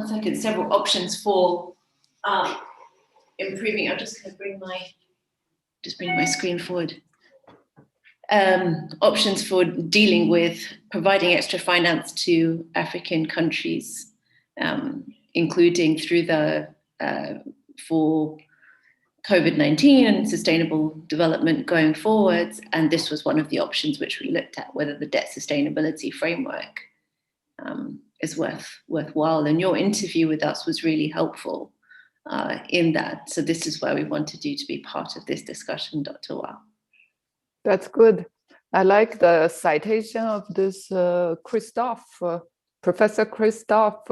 second, several options for improving. I'm just going to bring my screen forward. Options for dealing with providing extra finance to African countries, including through the for COVID-19 and sustainable development going forwards. And this was one of the options which we looked at, whether the debt sustainability framework is worthwhile. And your interview with us was really helpful in that. So this is where we wanted you to be part of this discussion, Dr. Wa. That's good. I like the citation of this Professor Christoph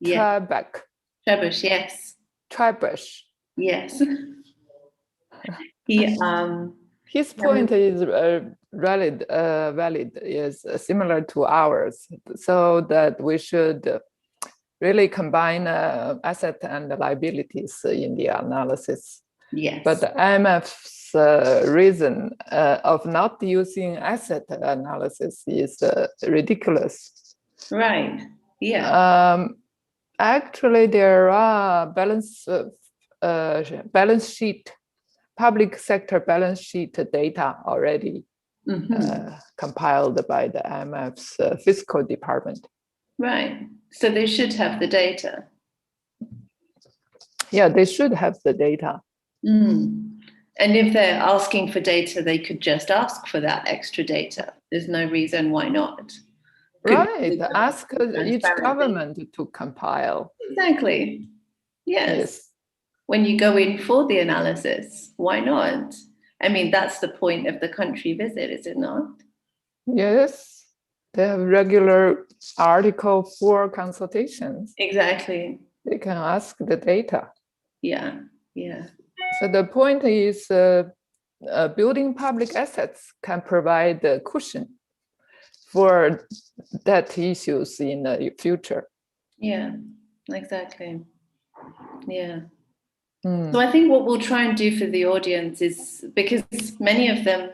Trebeck. Trebeck, yes. Trebeck. Yes. His point is valid, is similar to ours, so that we should really combine asset and liabilities in the analysis. Yes. But the IMF's reason of not using asset analysis is ridiculous. Right. Yeah. Actually, there are balance sheet, public sector balance sheet data already compiled by the IMF's fiscal department. Right. So they should have the data. Yeah, they should have the data. And if they're asking for data, they could just ask for that extra data. There's no reason why not. Right. Ask each government to compile. Exactly. Yes. When you go in for the analysis, why not? I mean, that's the point of the country visit, is it not? Yes. They have regular Article 4 consultations. Exactly. They can ask the data. Yeah. Yeah. So the point is building public assets can provide a cushion for debt issues in the future. Yeah, exactly. Yeah. So I think what we'll try and do for the audience is, because many of them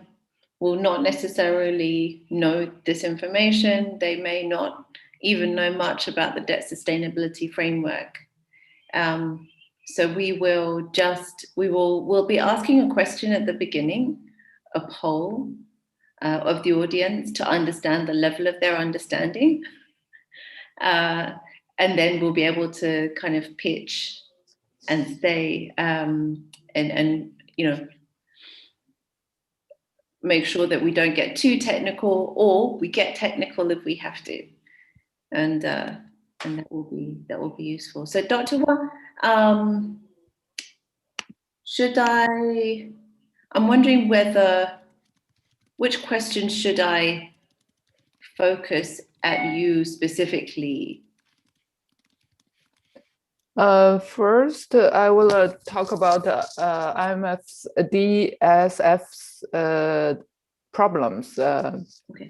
will not necessarily know this information, they may not even know much about the debt sustainability framework. So we'll be asking a question at the beginning, a poll of the audience to understand the level of their understanding. And then we'll be able to kind of pitch and say, and make sure that we don't get too technical, or we get technical if we have to. And that will be useful. So Dr. Wa, I'm wondering which questions should I focus at you specifically? First, I will talk about IMF's DSF's problems. Okay.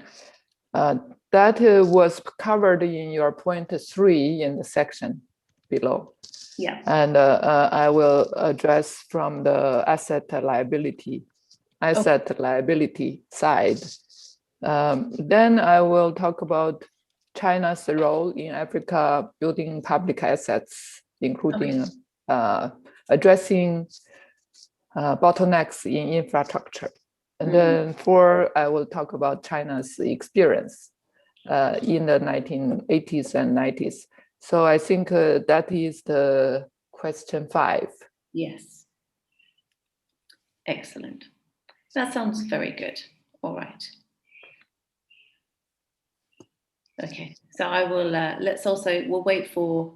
That was covered in your point 3 in the section below. Yeah. And I will address from the asset liability side. Then I will talk about China's role in Africa building public assets, including addressing bottlenecks in infrastructure. And then 4, I will talk about China's experience in the 1980s and 90s. So I think that is the question 5. Yes. Excellent. That sounds very good. All right. Okay, so I will, we'll wait for,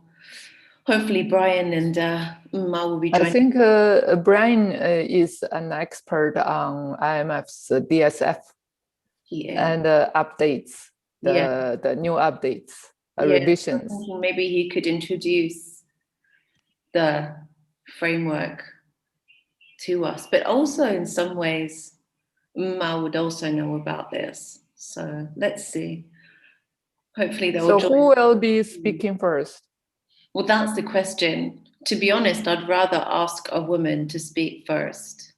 hopefully Brian and Ma will be joining. I think Brian is an expert on IMF's DSF and updates, the new updates, revisions. Maybe he could introduce the framework to us, but also in some ways, Ma would also know about this. So let's see. Hopefully they'll join. So who will be speaking first? Well, that's the question. To be honest, I'd rather ask a woman to speak first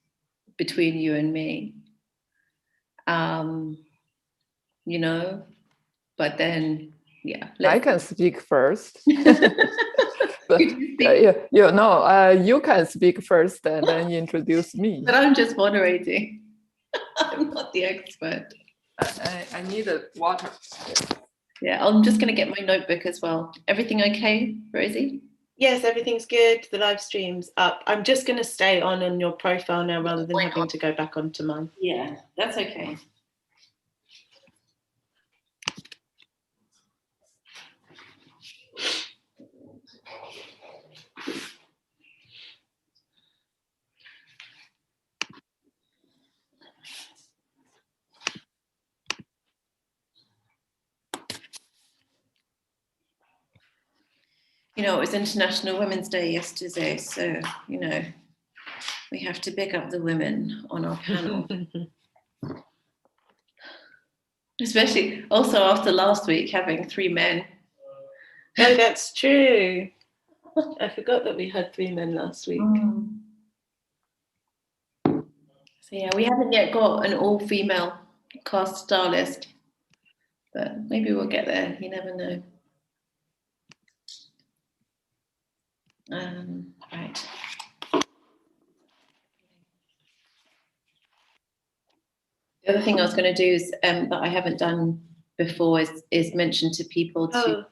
between you and me. But then, yeah. I can speak first. You can speak first and then introduce me. But I'm just moderating. I'm not the expert. I need water. Yeah, I'm just going to get my notebook as well. Everything okay, Rosie? Yes, everything's good. The live stream's up. I'm just going to stay on your profile now rather than having to go back onto mine. Yeah, that's okay. You know, it was International Women's Day yesterday, so, you know, we have to big up the women on our panel. Especially also after last week having 3 men. No, that's true. I forgot that we had 3 men last week. So yeah, we haven't yet got an all-female cast star list, but maybe we'll get there. You never know. Right. The other thing I was going to do is that I haven't done before is mention to people to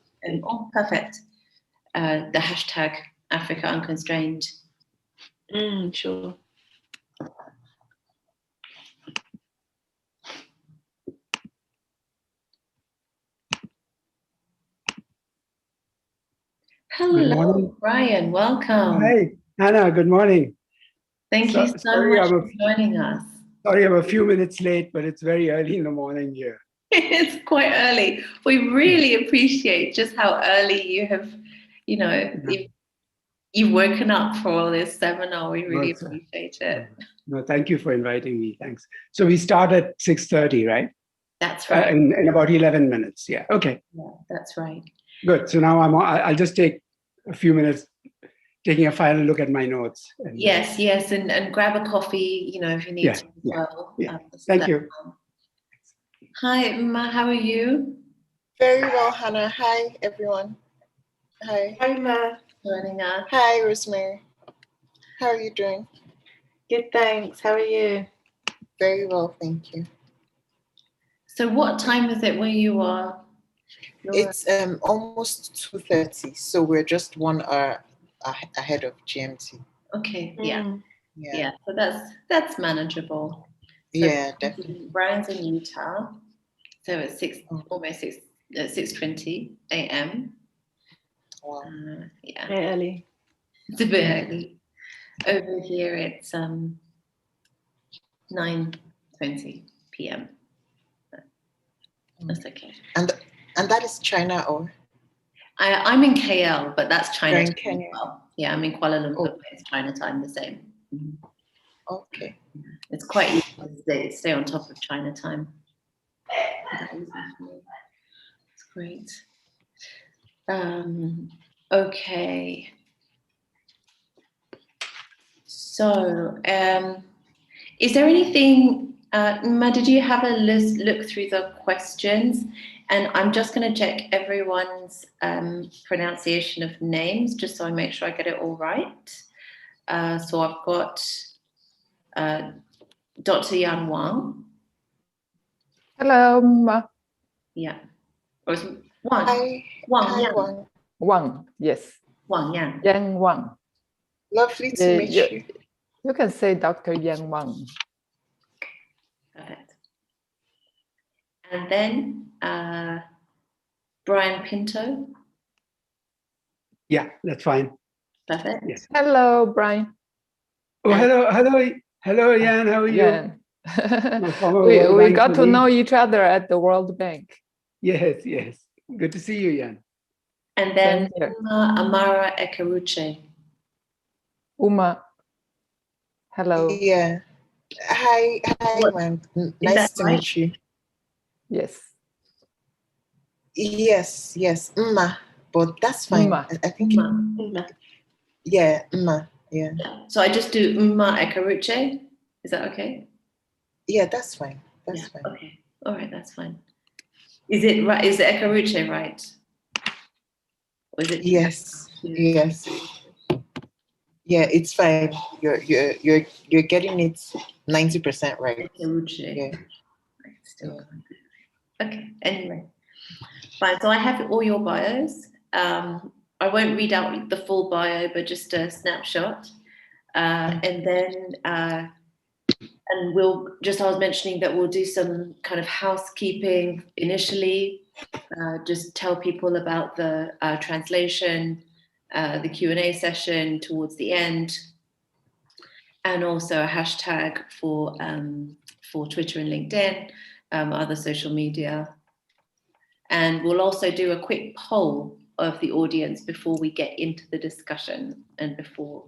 perfect the hashtag Africa Unconstrained. Sure. Hello, Brian. Welcome. Hi, Hannah. Good morning. Thank you so much for joining us. Sorry, I'm a few minutes late, but it's very early in the morning here. It's quite early. We really appreciate just how early you have, you know, you've woken up for all this seminar. We really appreciate it. No, thank you for inviting me. Thanks. So we start at 6:30, right? That's right. In about 11 minutes. Yeah. Okay. Yeah, that's right. Good. So now I'll just take a few minutes taking a final look at my notes. Yes, and grab a coffee, you know, if you need to as well. Yeah. Thank you. Hi, Ma, how are you? Very well, Hannah. Hi, everyone. Hi. Hi, Ma. Joining us. Hi, Rosemary. How are you doing? Good, thanks. How are you? Very well, thank you. So what time is it where you are? It's almost 2:30, so we're just 1 hour ahead of GMT. Okay, yeah. So that's manageable. So yeah, definitely. Brian's in Utah, so it's 6:20 a.m. Wow. Yeah, very early. It's a bit early. Over here it's 9:20 p.m. That's okay. And that is China, or? I'm in KL, but that's China You're in time Kenya. as well. Yeah, I'm in Kuala Lumpur, but it's China time the same. Okay. It's quite easy to stay on top of China time. It's great. Okay. So, is there anything, Ma, did you have a look through the questions? And I'm just going to check everyone's pronunciation of names, just so I make sure I get it all right. So I've got Dr. Yan Wang. Hello, Ma. Yeah. Or is it Wang? Hi, Yan. Wang. Wang, yes. Wang Yan. Yang Wang. Lovely to meet you. You can say Dr. Yang Wang. Perfect. And then Brian Pinto. Yeah, that's fine. Perfect. Yes. Hello, Brian. Oh, hello, Yan. How are you? Yan. we got to know each other at the World Bank. Yes. Good to see you, Yan. And then Amara Ekaruche. Uma. Hello. Yeah. Hi, Wang. Nice to meet you. Yes. Yes, but that's fine. I think yeah, yeah. So I just do Ekaruche. Is that okay? Yeah, that's fine. That's fine. Okay. All right, that's fine. Is it right? Is the Ekaruche right? Or is it? Yes. Yes. Yeah, it's fine. You're getting it 90% right. Yeah. Still. Okay, anyway. Fine, so I have all your bios. I won't read out the full bio, but just a snapshot. And then, and we'll just, I was mentioning that we'll do some kind of housekeeping initially, just tell people about the translation, the Q&A session towards the end, and also a hashtag for Twitter and LinkedIn, other social media. And we'll also do a quick poll of the audience before we get into the discussion and before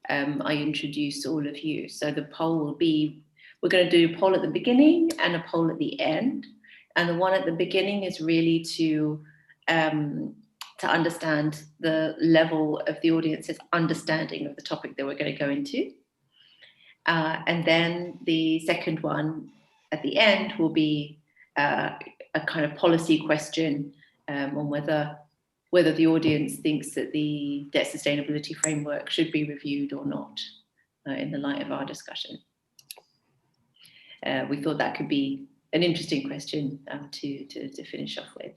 I introduce all of you. So the poll will be, we're going to do a poll at the beginning and a poll at the end. And the one at the beginning is really to understand the level of the audience's understanding of the topic that we're going to go into. And then the second one at the end will be a kind of policy question on whether the audience thinks that the debt sustainability framework should be reviewed or not in the light of our discussion. We thought that could be an interesting question to finish off with.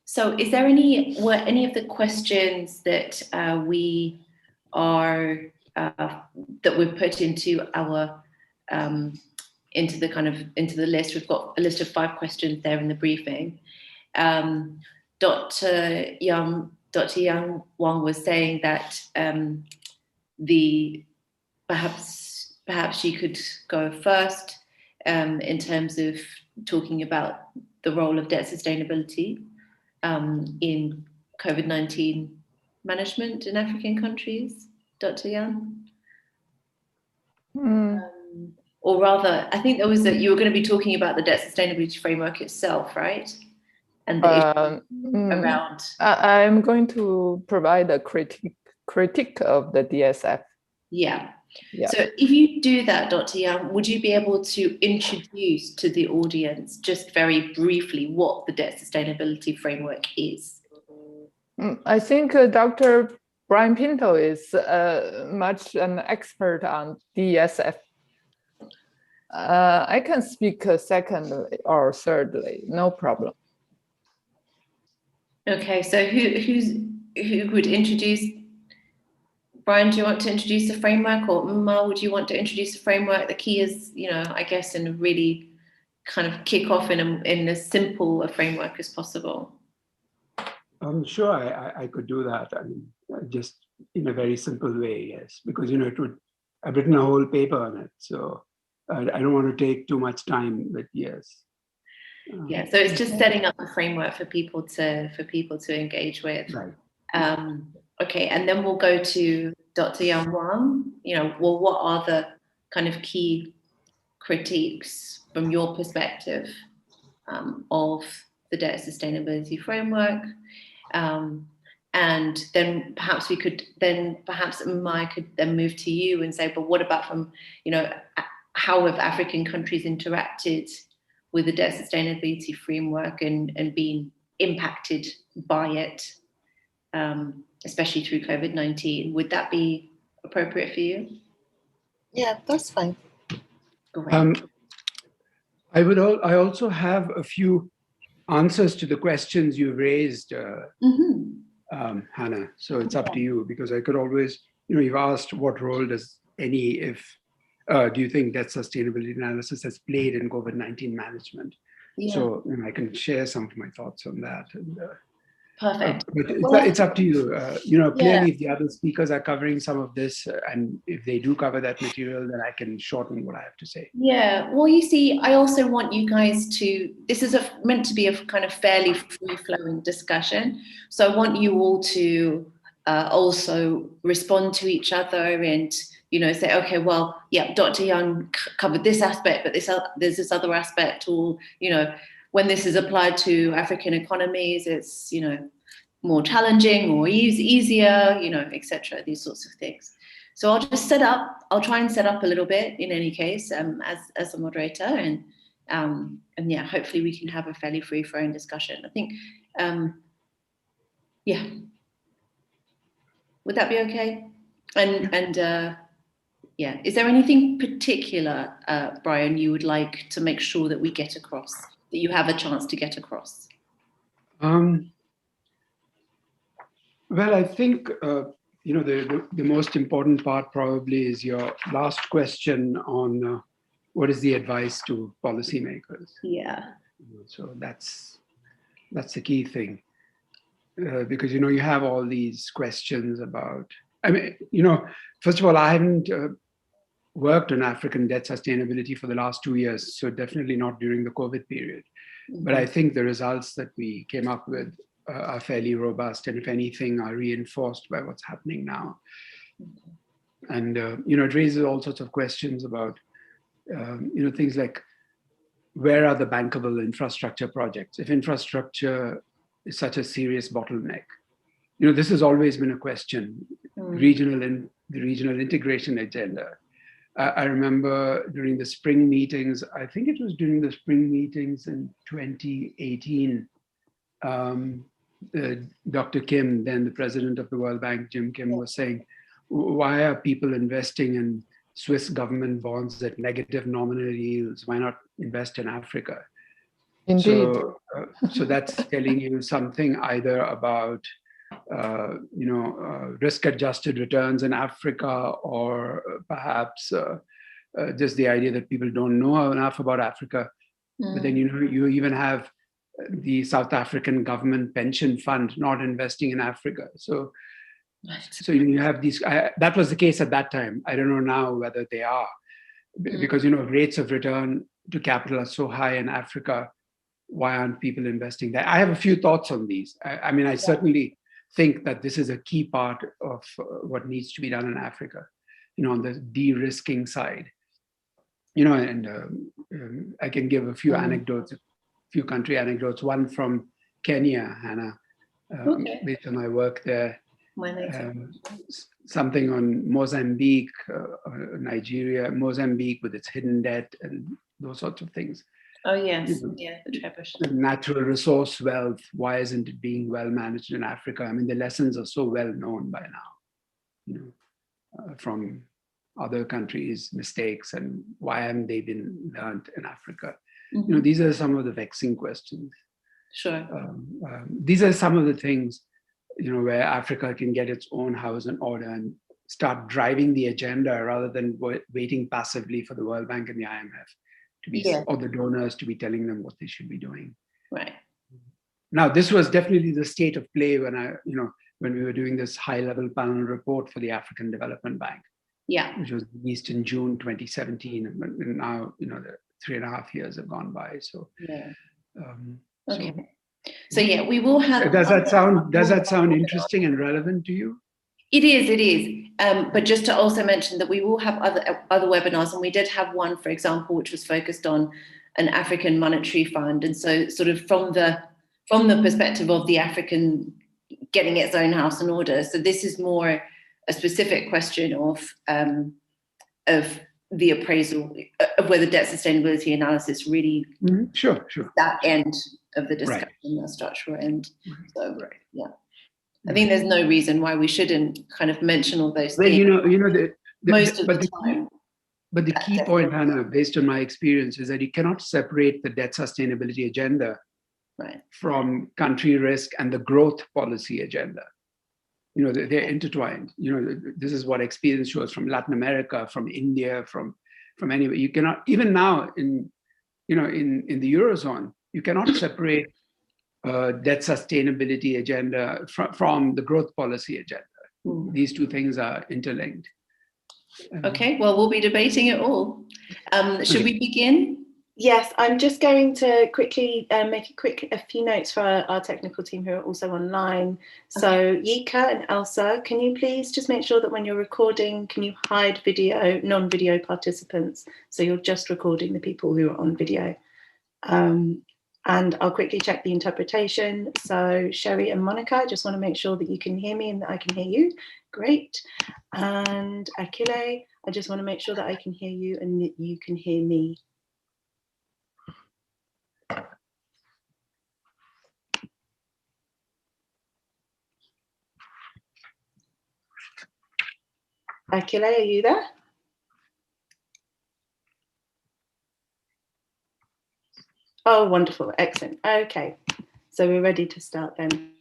So is there were any of the questions that we are that we've put into our into the list? We've got a list of 5 questions there in the briefing. Dr. Yang Wang was saying that perhaps she could go first in terms of talking about the role of debt sustainability in COVID-19 management in African countries. Dr. Yang? Or rather, I think there was you were going to be talking about the debt sustainability framework itself, right? And the issue around. I'm going to provide a critique of the DSF. Yeah. So if you do that, Dr. Yang, would you be able to introduce to the audience just very briefly what the debt sustainability framework is? I think Dr. Brian Pinto is much an expert on DSF. I can speak secondly or thirdly, no problem. Okay, so who would introduce? Brian, do you want to introduce the framework, or Uma, would you want to introduce the framework? The key is, I guess, and really kind of kick off in as simple a framework as possible. Sure, I could do that. I mean, just in a very simple way, yes, because I've written a whole paper on it, so I don't want to take too much time. But yes. Yeah, so it's just setting up the framework for people to engage with. Right. Okay, and then we'll go to Dr. Yang Wang. Well, what are the kind of key critiques from your perspective of the debt sustainability framework? And then perhaps Umai could then move to you and say, but what about from, how have African countries interacted with the debt sustainability framework and been impacted by it, especially through COVID-19? Would that be appropriate for you? Yeah, that's fine. Great. I also have a few answers to the questions you raised, Hannah. So it's up to you, because I could always, you've asked what role does do you think that sustainability analysis has played in COVID-19 management? Yeah. So I can share some of my thoughts on that. And, perfect. But it's up to you. Clearly, if the other speakers are covering some of this, and if they do cover that material, then I can shorten what I have to say. Yeah. Well, you see, I also want you guys to. This is meant to be a kind of fairly free-flowing discussion. So I want you all to also respond to each other and say, okay, well, yeah, Dr. Young covered this aspect, but there's this other aspect, or when this is applied to African economies, it's, more challenging or easier, etc., these sorts of things. So I'll try and set up a little bit in any case, as a moderator, and yeah, hopefully we can have a fairly free-flowing discussion. I think Yeah. Would that be okay? And yeah, is there anything particular, Brian, you would like to make sure that we get across, that you have a chance to get across? Well, I think the most important part probably is your last question on what is the advice to policymakers. Yeah. So that's the key thing, because you have all these questions about. I mean, first of all, I haven't worked on African debt sustainability for the last 2 years, so definitely not during the COVID period. Mm-hmm. But I think the results that we came up with are fairly robust, and if anything, are reinforced by what's happening now. Mm-hmm. And it raises all sorts of questions about things like, where are the bankable infrastructure projects? If infrastructure is such a serious bottleneck, this has always been a question. Mm. The regional integration agenda. I remember during the spring meetings, I think it was during the spring meetings in 2018, Dr. Kim, then the president of the World Bank, Jim Kim, was saying, why are people investing in Swiss government bonds at negative nominal yields? Why not invest in Africa? Indeed. So that's telling you something either about risk-adjusted returns in Africa, or perhaps just the idea that people don't know enough about Africa. Mm. But then you even have the South African government pension fund not investing in Africa. So you have these. That was the case at that time. I don't know now whether they are, because rates of return to capital are so high in Africa. Why aren't people investing there? I have a few thoughts on these. I certainly think that this is a key part of what needs to be done in Africa, on the de-risking side. And I can give a few anecdotes, a few country anecdotes. One from Kenya, Hannah, based on my work there. Something on Mozambique, Nigeria, Mozambique with its hidden debt and those sorts of things. Oh, yes. Yeah, the Trebish. The natural resource wealth, why isn't it being well managed in Africa? I mean, the lessons are so well known by now, from other countries' mistakes, and why haven't they been learned in Africa? Mm-hmm. These are some of the vexing questions. Sure. These are some of the things, where Africa can get its own house in order and start driving the agenda rather than waiting passively for the World Bank and the IMF to be, or the donors to be telling them what they should be doing. Right. Now, this was definitely the state of play when when we were doing this high-level panel report for the African Development Bank. Yeah. Which was released in June 2017, and now the 3.5 years have gone by. So yeah. Okay. So yeah, we will have. Does that sound interesting and relevant to you? It is. But just to also mention that we will have other webinars, and we did have one, for example, which was focused on an African monetary fund, and so sort of from the perspective of the African getting its own house in order. So this is more a specific question of the appraisal of whether debt sustainability analysis really sure that end of the discussion, the structural end. So yeah. I think there's no reason why we shouldn't kind of mention all those things. Most of the time. But the key point, Hannah, based on my experience, is that you cannot separate the debt sustainability agenda from country risk and the growth policy agenda. They're intertwined. This is what experience shows from Latin America, from India, from anywhere. You cannot, even now in the Eurozone, you cannot separate debt sustainability agenda from the growth policy agenda. These two things are interlinked. Okay, well, we'll be debating it all. Should we begin? Yes, I'm just going to quickly make a few notes for our technical team who are also online. So Yika and Elsa, can you please just make sure that when you're recording, can you hide non-video participants? So you're just recording the people who are on video. And I'll quickly check the interpretation. So Sherry and Monica, I just want to make sure that you can hear me and that I can hear you. Great. And Akile, I just want to make sure that I can hear you and that you can hear me. Akile, are you there? Oh, wonderful. Excellent. Okay. So we're ready to start then.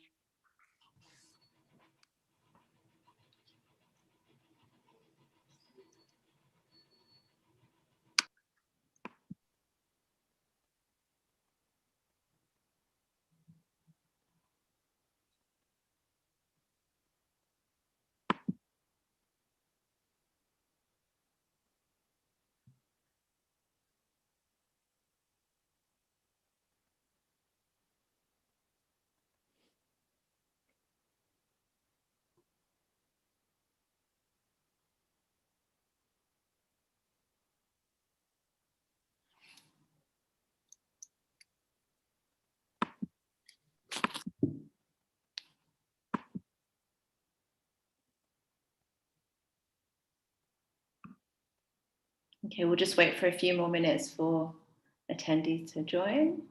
Okay, we'll just wait for a few more minutes for attendees to join.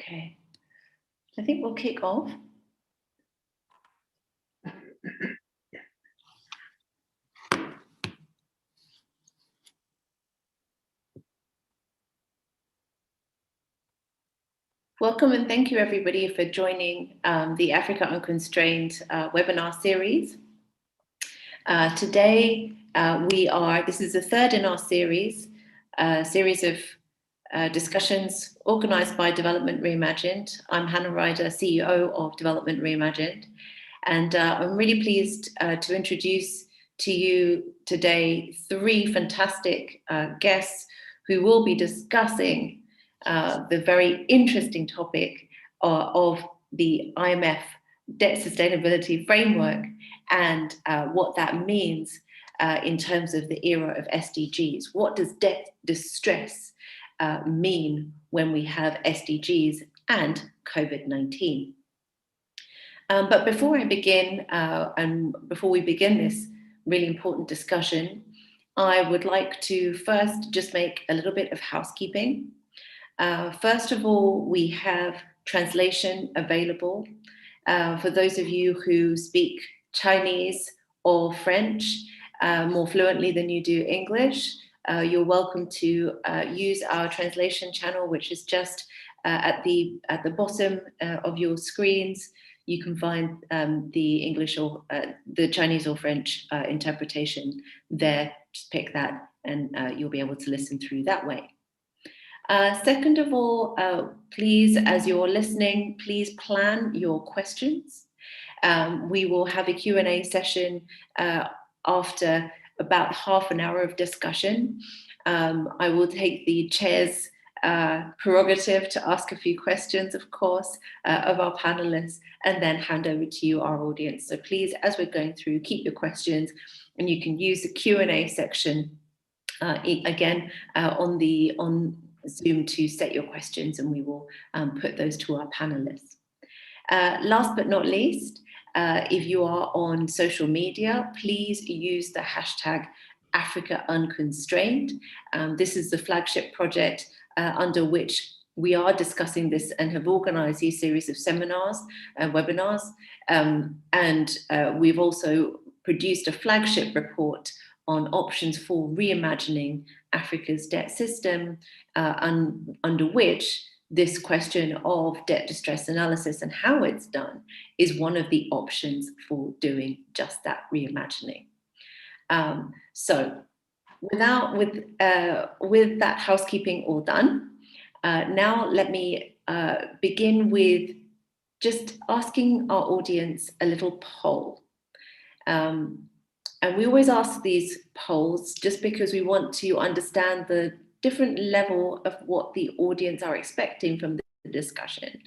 Okay, I think we'll kick off. Welcome and thank you everybody for joining the Africa Unconstrained webinar series. Today this is the third in our series of discussions organized by Development Reimagined. I'm Hannah Ryder, CEO of Development Reimagined, and I'm really pleased to introduce to you today three fantastic guests who will be discussing the very interesting topic of the IMF debt sustainability framework and what that means in terms of the era of SDGs. What does debt distress mean when we have SDGs and COVID-19? But before I begin, and before we begin this really important discussion, I would like to first just make a little bit of housekeeping. First of all, we have translation available. For those of you who speak Chinese or French more fluently than you do English, you're welcome to use our translation channel, which is just at the bottom of your screens. You can find the English or the Chinese or French interpretation there. Just pick that and you'll be able to listen through that way. Second of all, please, as you're listening, please plan your questions. We will have a Q&A session after about half an hour of discussion. I will take the chair's prerogative to ask a few questions, of course, of our panelists, and then hand over to you, our audience. So please, as we're going through, keep your questions, and you can use the Q&A section again on Zoom to set your questions, and we will put those to our panelists. Last but not least, if you are on social media, please use the hashtag Africa Unconstrained. This is the flagship project under which we are discussing this and have organized these series of seminars and webinars. And we've also produced a flagship report on options for reimagining Africa's debt system, under which this question of debt distress analysis and how it's done is one of the options for doing just that reimagining. So with that housekeeping all done, now let me begin with just asking our audience a little poll. And we always ask these polls just because we want to understand the different level of what the audience are expecting from the discussion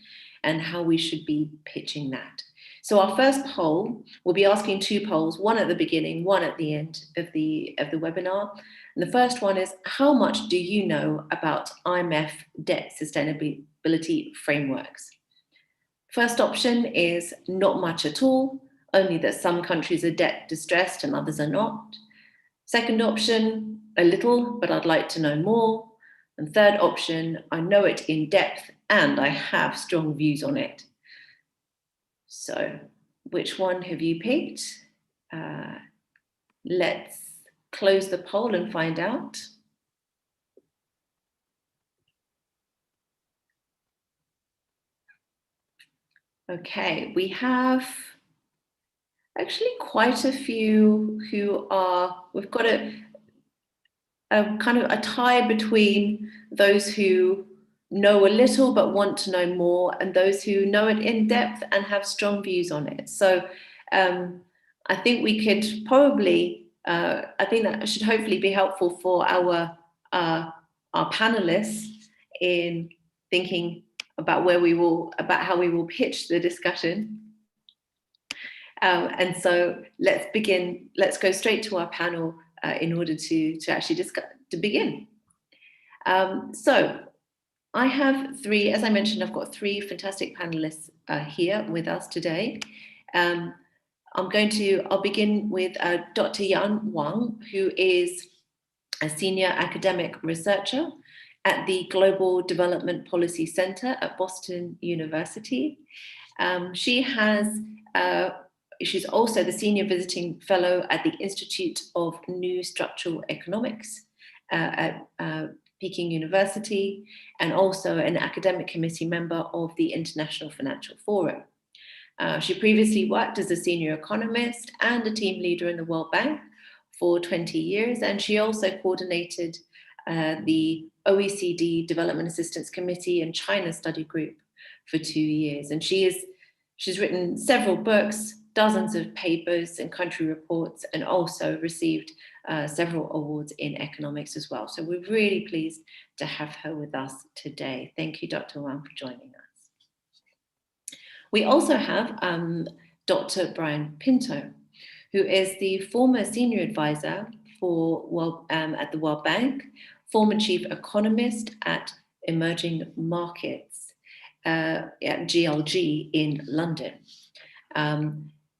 and how we should be pitching that. So our first poll, we'll be asking 2 polls, one at the beginning, one at the end of the webinar. And the first one is, how much do you know about IMF debt sustainability frameworks? First option is not much at all, only that some countries are debt distressed and others are not. Second option, a little, but I'd like to know more. And third option, I know it in depth and I have strong views on it. So which one have you picked? Let's close the poll and find out. Okay, we have actually quite a few who are, we've got a kind of a tie between those who know a little but want to know more and those who know it in depth and have strong views on it. So I think we could probably, I think that should hopefully be helpful for our panelists in thinking about how we will pitch the discussion. And so let's begin. Let's go straight to our panel in order to actually begin. So I have 3, as I mentioned, I've got 3 fantastic panelists here with us today. I'll begin with Dr. Yan Wang, who is a senior academic researcher at the Global Development Policy Center at Boston University. She's also the senior visiting fellow at the Institute of New Structural Economics at Peking University, and also an academic committee member of the International Financial Forum. She previously worked as a senior economist and a team leader in the World Bank for 20 years, and she also coordinated the OECD Development Assistance Committee and China Study Group for 2 years. And she's written several books, dozens of papers and country reports, and also received several awards in economics as well. So we're really pleased to have her with us today. Thank you, Dr. Wang, for joining us. We also have Dr. Brian Pinto, who is the former senior advisor at the World Bank, former chief economist at Emerging Markets at GLG in London.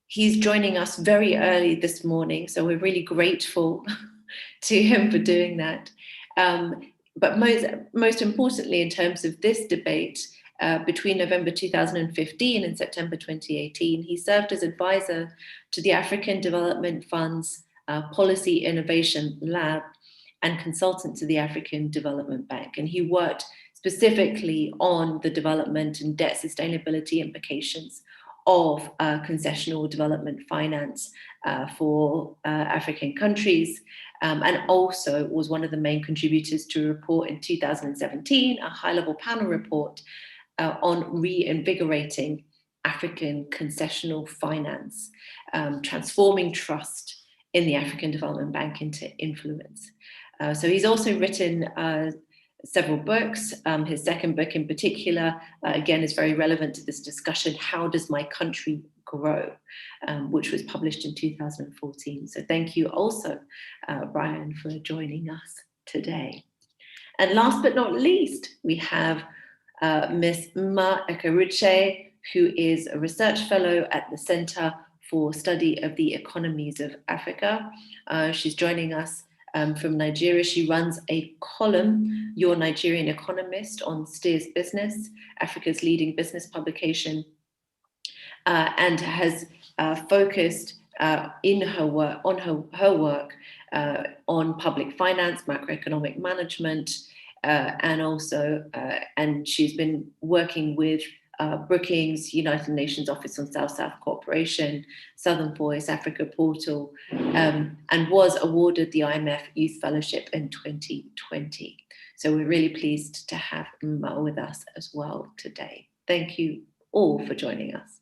He's joining us very early this morning, so we're really grateful to him for doing that. But most importantly, in terms of this debate, between November 2015 and September 2018, he served as advisor to the African Development Fund's Policy Innovation Lab and consultant to the African Development Bank. And he worked specifically on the development and debt sustainability implications of concessional development finance for African countries, and also was one of the main contributors to a report in 2017, a high-level panel report on reinvigorating African concessional finance, transforming trust in the African Development Bank into influence. So he's also written several books. His second book in particular, again, is very relevant to this discussion, How Does My Country Grow?, which was published in 2014. So thank you also, Brian, for joining us today. And last but not least, we have Ms. Ma Ekeruche, who is a research fellow at the Center for Study of the Economies of Africa. She's joining us from Nigeria. She runs a column, Your Nigerian Economist, on Steers Business, Africa's leading business publication, and has focused in her work on public finance, macroeconomic management, and she's been working with Brookings, United Nations Office on South-South Cooperation, Southern Voice, Africa Portal, and was awarded the IMF Youth Fellowship in 2020. So we're really pleased to have Mo with us as well today. Thank you all for joining us.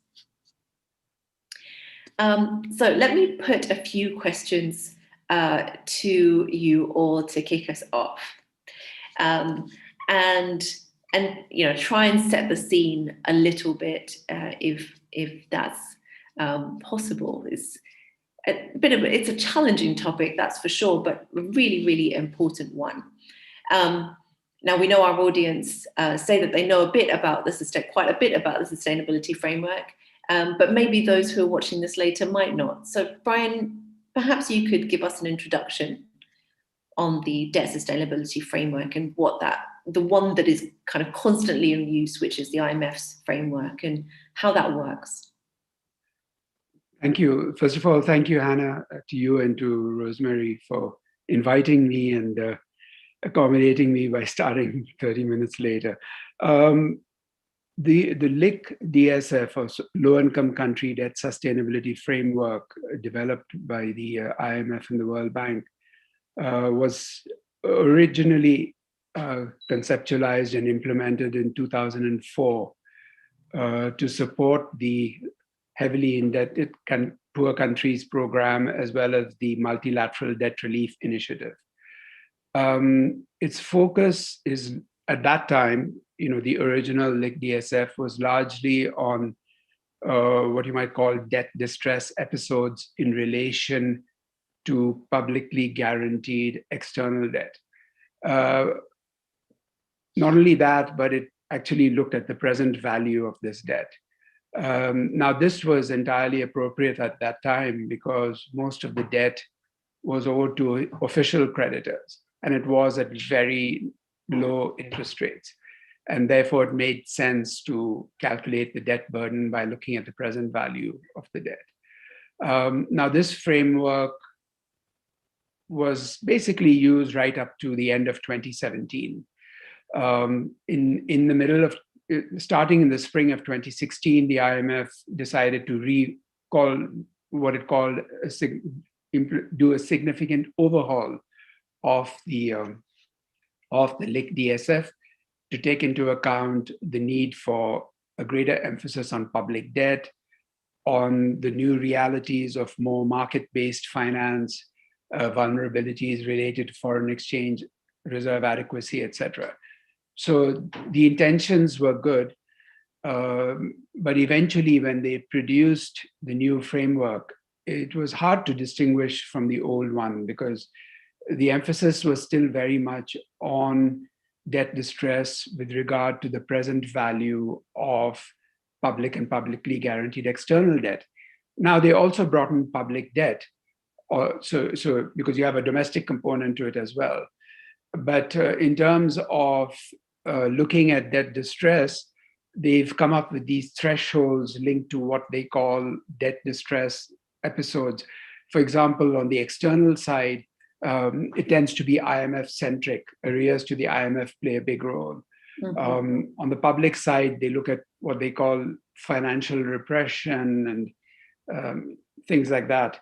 So let me put a few questions to you all to kick us off, and try and set the scene a little bit, if that's possible. It's a challenging topic, that's for sure, but a really, really important one. Now we know our audience say that they know quite a bit about the sustainability framework. But maybe those who are watching this later might not. So Brian, perhaps you could give us an introduction on the debt sustainability framework and the one that is kind of constantly in use, which is the IMF's framework, and how that works. Thank you. First of all, thank you, Hannah, to you and to Rosemary for inviting me and accommodating me by starting 30 minutes later. The LIC DSF, or Low Income Country Debt Sustainability Framework, developed by the IMF and the World Bank, was originally conceptualized and implemented in 2004 to support the heavily indebted poor countries program, as well as the multilateral debt relief initiative. Its focus is, at that time, the original LIC DSF was largely on what you might call debt distress episodes in relation to publicly guaranteed external debt. Not only that, but it actually looked at the present value of this debt. Now, this was entirely appropriate at that time because most of the debt was owed to official creditors, and it was at very low interest rates. And therefore, it made sense to calculate the debt burden by looking at the present value of the debt. Now, this framework was basically used right up to the end of 2017. In the middle of, starting in the spring of 2016, the IMF decided to do a significant overhaul of the LIC DSF, to take into account the need for a greater emphasis on public debt, on the new realities of more market-based finance, vulnerabilities related to foreign exchange, reserve adequacy, etc. So the intentions were good, but eventually when they produced the new framework, it was hard to distinguish from the old one because the emphasis was still very much on debt distress with regard to the present value of public and publicly guaranteed external debt. Now, they also brought in public debt, so because you have a domestic component to it as well. But in terms of looking at debt distress, they've come up with these thresholds linked to what they call debt distress episodes. For example, on the external side, it tends to be IMF-centric. Arrears to the IMF play a big role. Mm-hmm. On the public side, they look at what they call financial repression and things like that.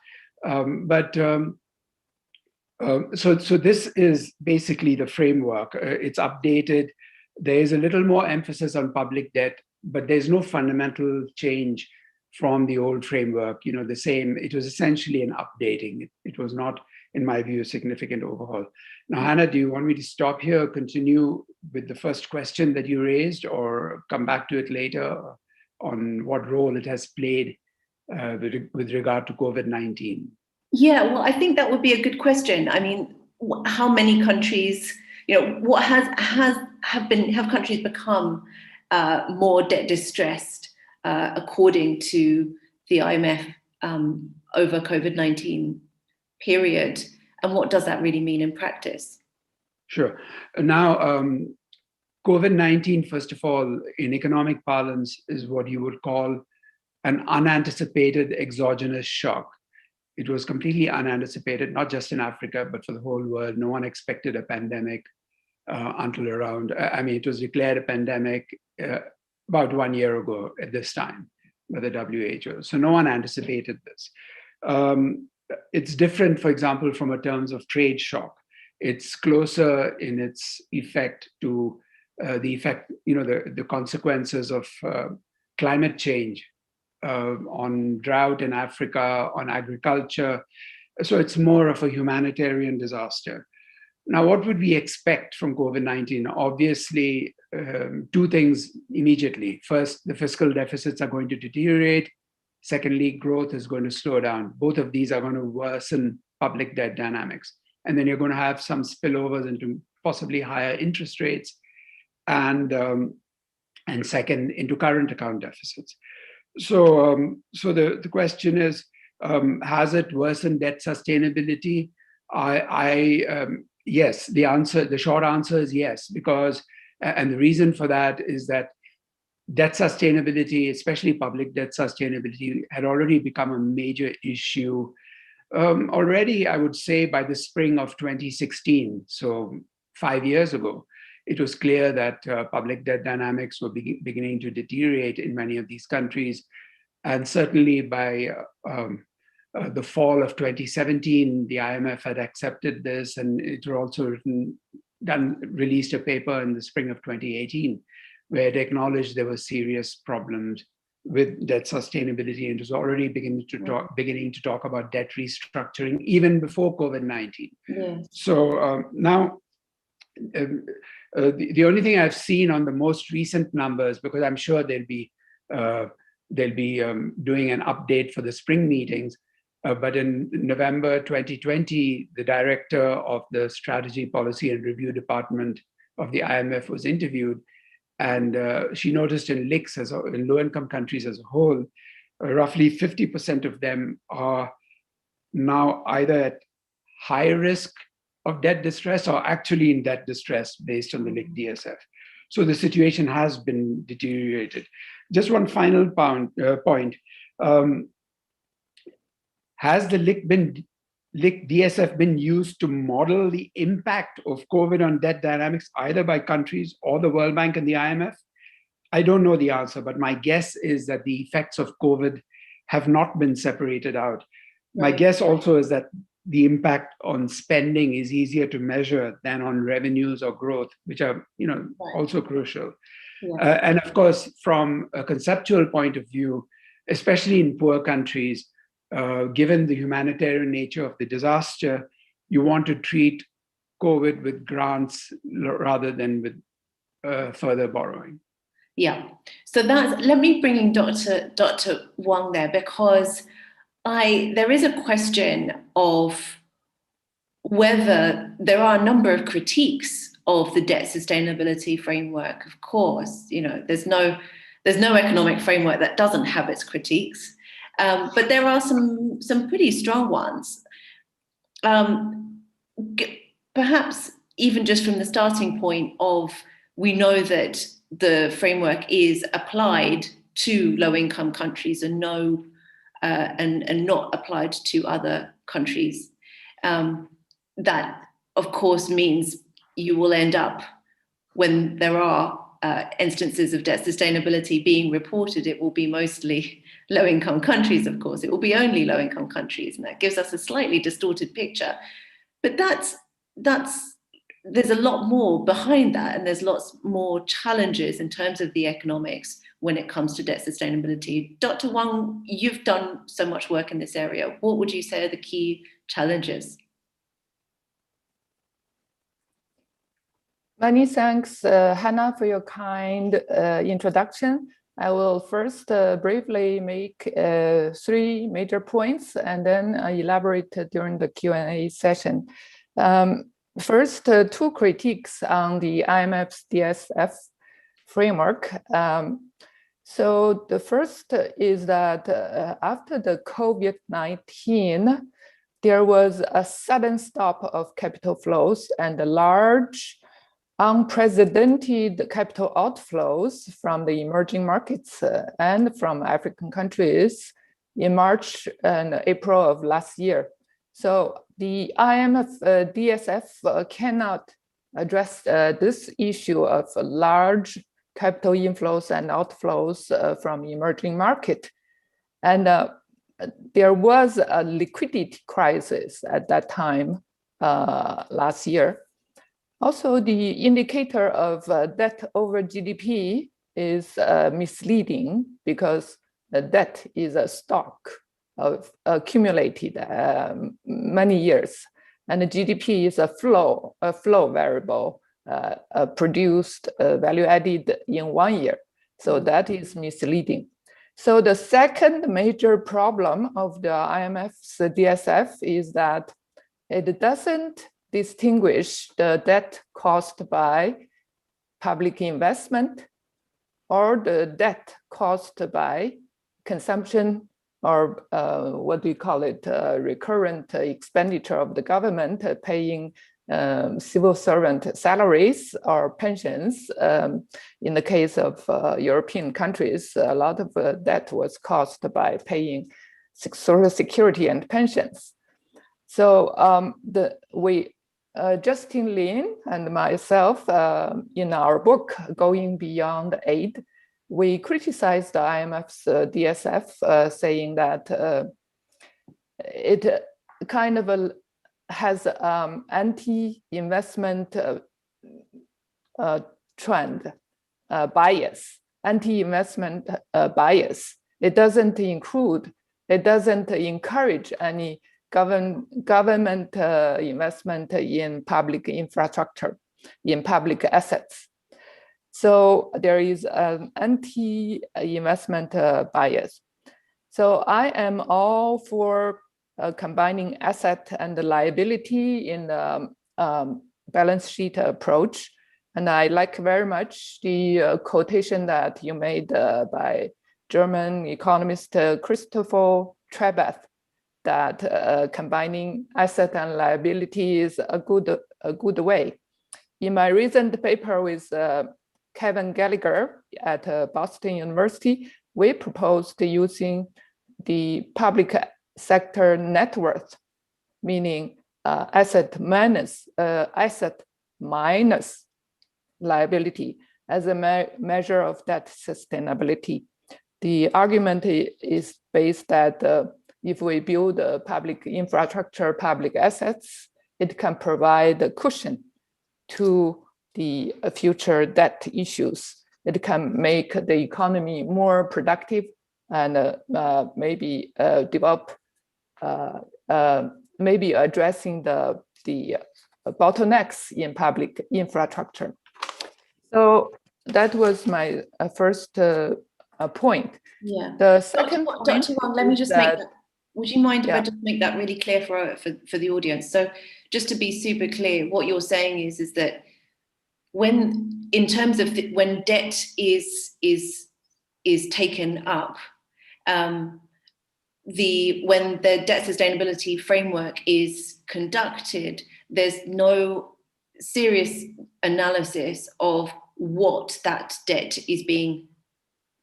So this is basically the framework. It's updated. There is a little more emphasis on public debt, but there's no fundamental change from the old framework. The same. It was essentially an updating. It was not, in my view, a significant overhaul. Now, Hannah, do you want me to stop here, continue with the first question that you raised, or come back to it later on what role it has played with regard to COVID-19? Yeah, well, I think that would be a good question. I mean, how many countries, what have countries become more debt distressed according to the IMF over COVID-19 period, and what does that really mean in practice? Sure. Now, COVID-19, first of all, in economic parlance, is what you would call an unanticipated exogenous shock. It was completely unanticipated, not just in Africa, but for the whole world. No one expected a pandemic until around, it was declared a pandemic about 1 year ago at this time by the WHO. So no one anticipated this. It's different, for example, from a terms of trade shock. It's closer in its effect to the consequences of climate change on drought in Africa, on agriculture. So it's more of a humanitarian disaster. Now, what would we expect from COVID-19? Obviously, two things immediately. First, the fiscal deficits are going to deteriorate. Secondly, growth is going to slow down. Both of these are going to worsen public debt dynamics. And then you're going to have some spillovers into possibly higher interest rates, and second, into current account deficits. So the question is, has it worsened debt sustainability? Yes, the short answer is yes, because, and the reason for that is that debt sustainability, especially public debt sustainability, had already become a major issue already, I would say, by the spring of 2016, so 5 years ago. It was clear that public debt dynamics were beginning to deteriorate in many of these countries. And certainly by the fall of 2017, the IMF had accepted this, and it was also released a paper in the spring of 2018, where it acknowledged there were serious problems with debt sustainability, and was already beginning to talk about debt restructuring even before COVID-19. Yes. So now, the only thing I've seen on the most recent numbers, because I'm sure they'll be doing an update for the spring meetings, but in November 2020, the director of the Strategy, Policy and Review Department of the IMF was interviewed, and she noticed in LICs, in low-income countries as a whole, roughly 50% of them are now either at high risk of debt distress or actually in debt distress based on the LIC DSF. So the situation has been deteriorated. Just one final point. Has the LIC DSF been used to model the impact of COVID on debt dynamics, either by countries or the World Bank and the IMF? I don't know the answer, but my guess is that the effects of COVID have not been separated out. My guess also is that the impact on spending is easier to measure than on revenues or growth, which are also crucial. Yeah. And of course, from a conceptual point of view, especially in poor countries, given the humanitarian nature of the disaster, you want to treat COVID with grants rather than with further borrowing. Yeah. So let me bring in Dr. Wang there, because there is a question of whether there are a number of critiques of the debt sustainability framework. Of course, there's no economic framework that doesn't have its critiques, but there are some pretty strong ones. Perhaps even just from the starting point of, we know that the framework is applied to low-income countries and not applied to other countries. That, of course, means you will end up, when there are instances of debt sustainability being reported, it will be mostly low-income countries, of course. It will be only low-income countries, and that gives us a slightly distorted picture. But there's a lot more behind that, and there's lots more challenges in terms of the economics when it comes to debt sustainability. Dr. Wang, you've done so much work in this area. What would you say are the key challenges? Many thanks, Hannah, for your kind introduction. I will first briefly make 3 major points and then elaborate during the Q&A session. First, 2 critiques on the IMF's DSF framework. So the first is that after the COVID-19, there was a sudden stop of capital flows and a large unprecedented capital outflows from the emerging markets and from African countries in March and April of last year. So the IMF DSF cannot address this issue of large capital inflows and outflows from emerging market. And there was a liquidity crisis at that time. last year. Also, the indicator of debt over GDP is misleading because the debt is a stock of accumulated many years, and the GDP is a flow variable produced value added in 1 year. So that is misleading. So the second major problem of the IMF's DSF is that it doesn't distinguish the debt caused by public investment or the debt caused by consumption or what do you call it, recurrent expenditure of the government paying civil servant salaries or pensions. In the case of European countries, a lot of debt was caused by paying social security and pensions. So Justin Lin and myself, in our book, Going Beyond Aid, we criticized the IMF's DSF, saying that it kind of has anti-investment trend bias, anti-investment bias. It doesn't encourage any government investment in public infrastructure, in public assets. So there is an anti-investment bias. So I am all for combining asset and liability in the balance sheet approach. And I like very much the quotation that you made by German economist Christopher Trebath, that combining asset and liability is a good way. In my recent paper with Kevin Gallagher at Boston University, we proposed using the public sector net worth, meaning asset minus liability as a measure of debt sustainability. The argument is based that if we build public infrastructure, public assets, it can provide a cushion to the future debt issues. It can make the economy more productive and maybe develop, maybe addressing the bottlenecks in public infrastructure. So that was my first point. Yeah. The second Dr. Wang, let me just make that. Would you mind if I just make that really clear for the audience? So just to be super clear, what you're saying is that when, in terms of when debt is taken up, when the debt sustainability framework is conducted, there's no serious analysis of what that debt is being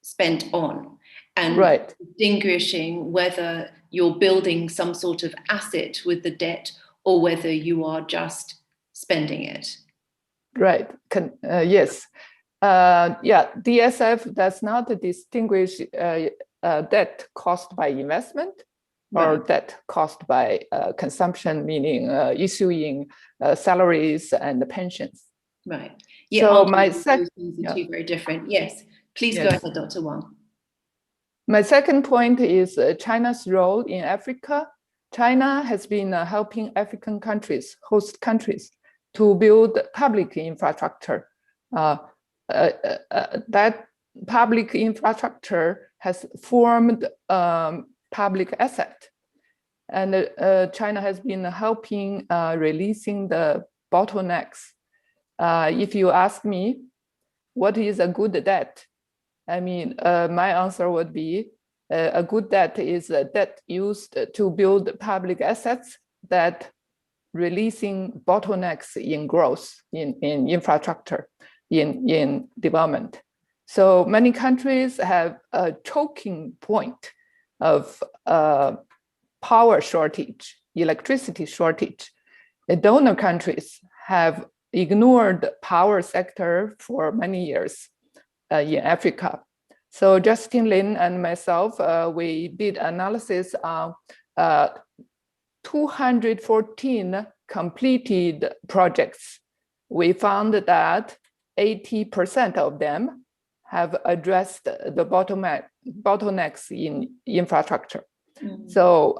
spent on, and distinguishing whether you're building some sort of asset with the debt or whether you are just spending it. Right. Yes. DSF does not distinguish debt caused by investment or debt caused by consumption, meaning issuing salaries and pensions. Right. Yeah. So my second, two very different. Yes. Please go ahead, Dr. Wang. My second point is China's role in Africa. China has been helping African countries, host countries, to build public infrastructure. That public infrastructure has formed public asset. And China has been helping releasing the bottlenecks. If you ask me, what is a good debt? I mean, my answer would be a good debt is a debt used to build public assets that releasing bottlenecks in growth, in infrastructure, in development. So many countries have a choking point of power shortage, electricity shortage. The donor countries have ignored the power sector for many years in Africa. So Justin Lin and myself, we did analysis on 214 completed projects, we found that 80% of them have addressed the bottlenecks in infrastructure. So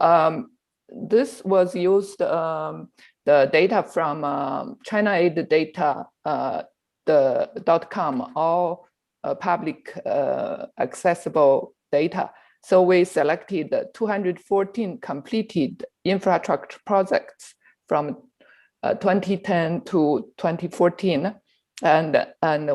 this was used, the data from China Aid Data, the .com, all public accessible data. So we selected 214 completed infrastructure projects from 2010 to 2014. And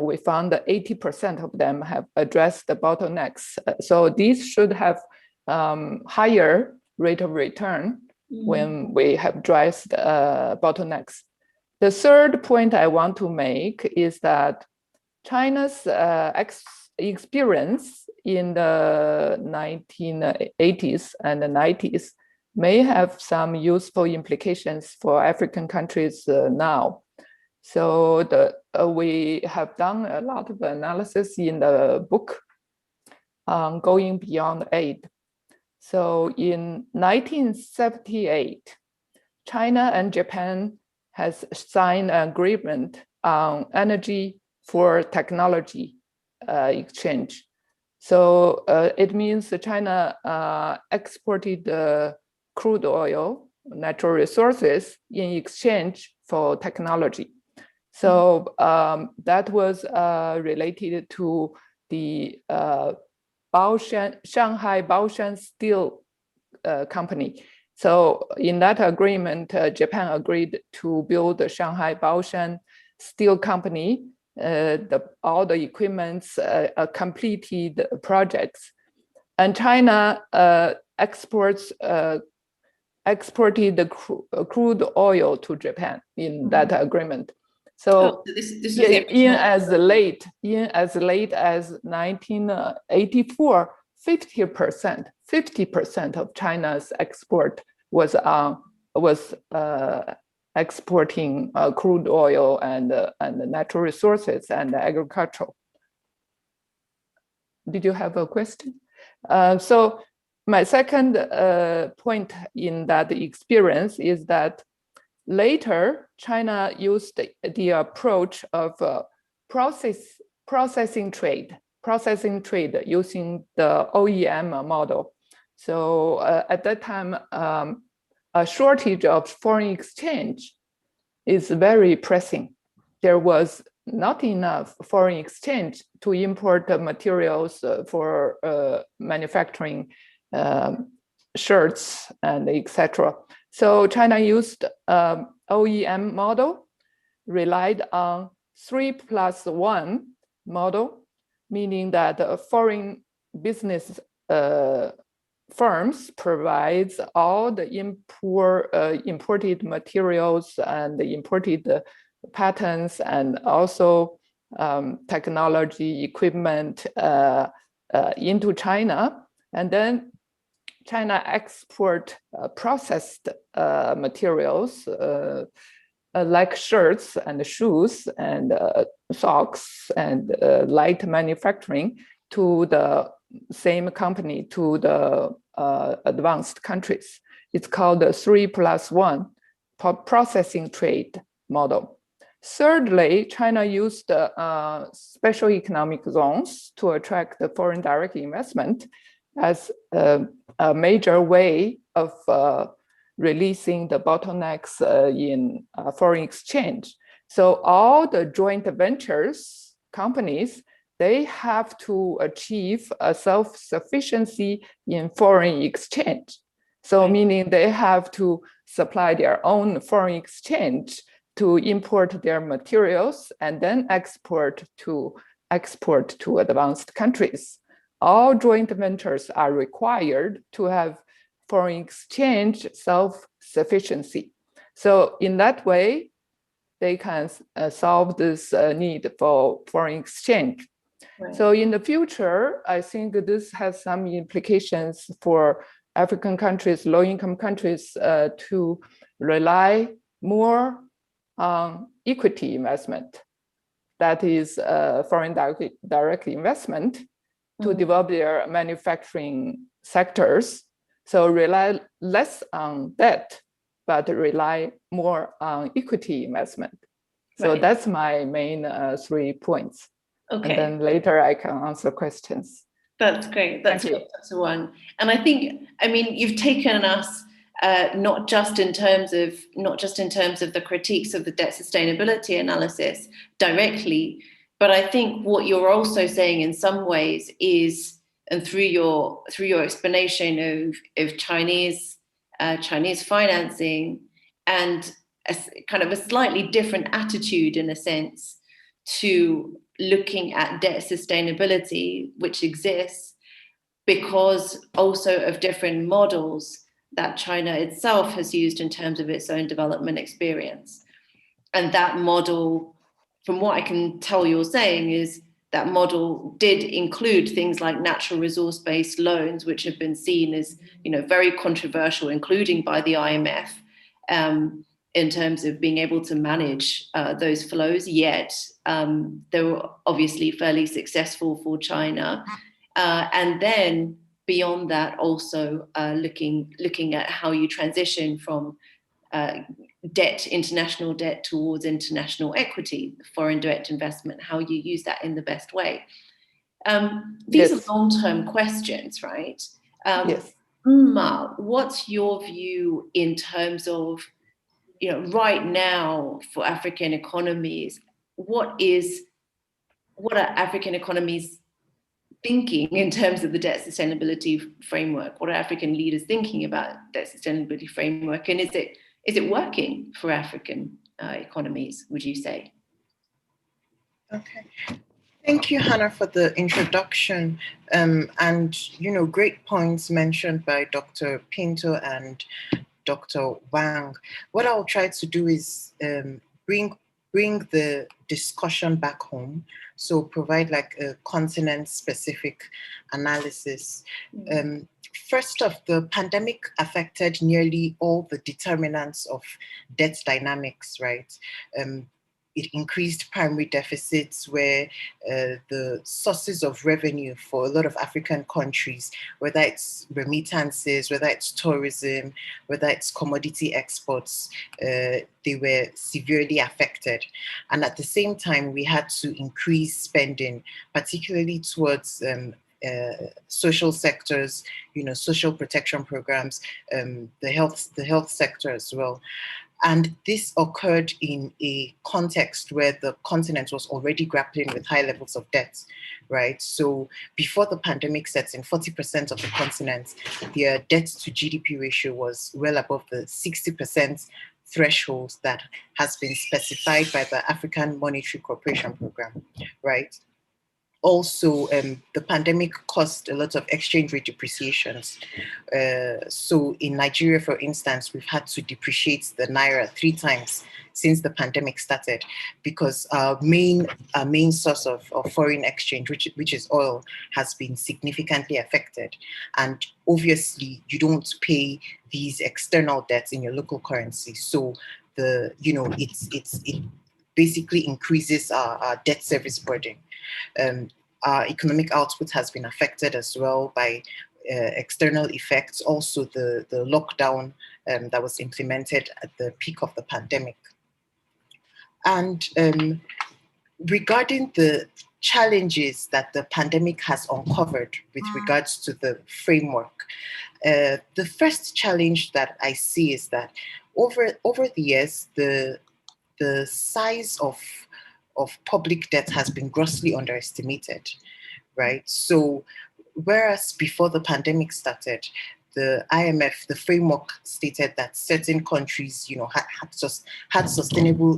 we found that 80% of them have addressed the bottlenecks. So these should have higher rate of return when we have addressed bottlenecks. The third point I want to make is that China's experience in the 1980s and the 90s may have some useful implications for African countries now. So we have done a lot of analysis in the book going beyond aid. So in 1978, China and Japan has signed an agreement on energy for technology exchange. So it means that China exported crude oil, natural resources in exchange for technology. So that was related to the Shanghai Baoshan Steel Company. So in that agreement, Japan agreed to build the Shanghai Baoshan Steel Company. All the equipments completed projects, and China exported the crude oil to Japan in that agreement. So this in as late as 1984, 50% of China's export was exporting crude oil and natural resources and agricultural. Did you have a question? So my second point in that experience is that later China used the approach of processing trade using the OEM model. So at that time, a shortage of foreign exchange is very pressing. There was not enough foreign exchange to import materials for manufacturing shirts and etc. So China used OEM model, relied on 3+1 model, meaning that foreign business firms provides all the imported materials and the imported patents and also technology equipment into China, and then China export processed materials like shirts and shoes and socks and light manufacturing to the same company, to the advanced countries. It's called the 3+1 processing trade model. Thirdly, China used special economic zones to attract the foreign direct investment as a major way of releasing the bottlenecks in foreign exchange. So all the joint ventures companies, they have to achieve a self-sufficiency in foreign exchange. So meaning they have to supply their own foreign exchange to import their materials and then export to advanced countries. All joint ventures are required to have foreign exchange self-sufficiency. So in that way, they can solve this need for foreign exchange. Right. So in the future, I think this has some implications for African countries, low-income countries, to rely more on equity investment. That is foreign direct investment to develop their manufacturing sectors. So rely less on debt, but rely more on equity investment. So that's my main 3 points. Okay. And then later I can answer questions. That's great. That's chapter 1. And I think, I mean, you've taken us not just in terms of the critiques of the debt sustainability analysis directly, but I think what you're also saying in some ways is, and through your explanation of Chinese financing and a kind of a slightly different attitude in a sense to looking at debt sustainability, which exists because also of different models that China itself has used in terms of its own development experience. And that model, from what I can tell you're saying, is that model did include things like natural resource-based loans, which have been seen as, very controversial, including by the IMF, in terms of being able to manage those flows. Yet they were obviously fairly successful for China. And then beyond that, also looking at how you transition from international debt towards international equity, foreign direct investment, how you use that in the best way. These are long-term questions, right? Yes. Ma, what's your view in terms of, right now for African economies, what are African economies thinking in terms of the debt sustainability framework? What are African leaders thinking about debt sustainability framework? And is it working for African economies, would you say? Okay. Thank you, Hannah, for the introduction. And, great points mentioned by Dr. Pinto and Dr. Wang. What I'll try to do is bring the discussion back home. So provide like a continent-specific analysis. First off, the pandemic affected nearly all the determinants of debt dynamics, right? It increased primary deficits where the sources of revenue for a lot of African countries, whether it's remittances, whether it's tourism, whether it's commodity exports, they were severely affected. And at the same time, we had to increase spending, particularly towards social sectors, social protection programs, the health sector as well. And this occurred in a context where the continent was already grappling with high levels of debt, right? So before the pandemic set in, 40% of the continent, their debt to GDP ratio was well above the 60% threshold that has been specified by the African Monetary Cooperation Program, right? Also, the pandemic caused a lot of exchange rate depreciations. So in Nigeria, for instance, we've had to depreciate the Naira 3 times since the pandemic started because our main source of foreign exchange, which is oil, has been significantly affected. And obviously, you don't pay these external debts in your local currency. So it basically increases our debt service burden. Our economic output has been affected as well by external effects, also the lockdown that was implemented at the peak of the pandemic. And regarding the challenges that the pandemic has uncovered with regards to the framework, the first challenge that I see is that over the years, the size of public debt has been grossly underestimated, right? So whereas before the pandemic started, the IMF, the framework stated that certain countries, had sustainable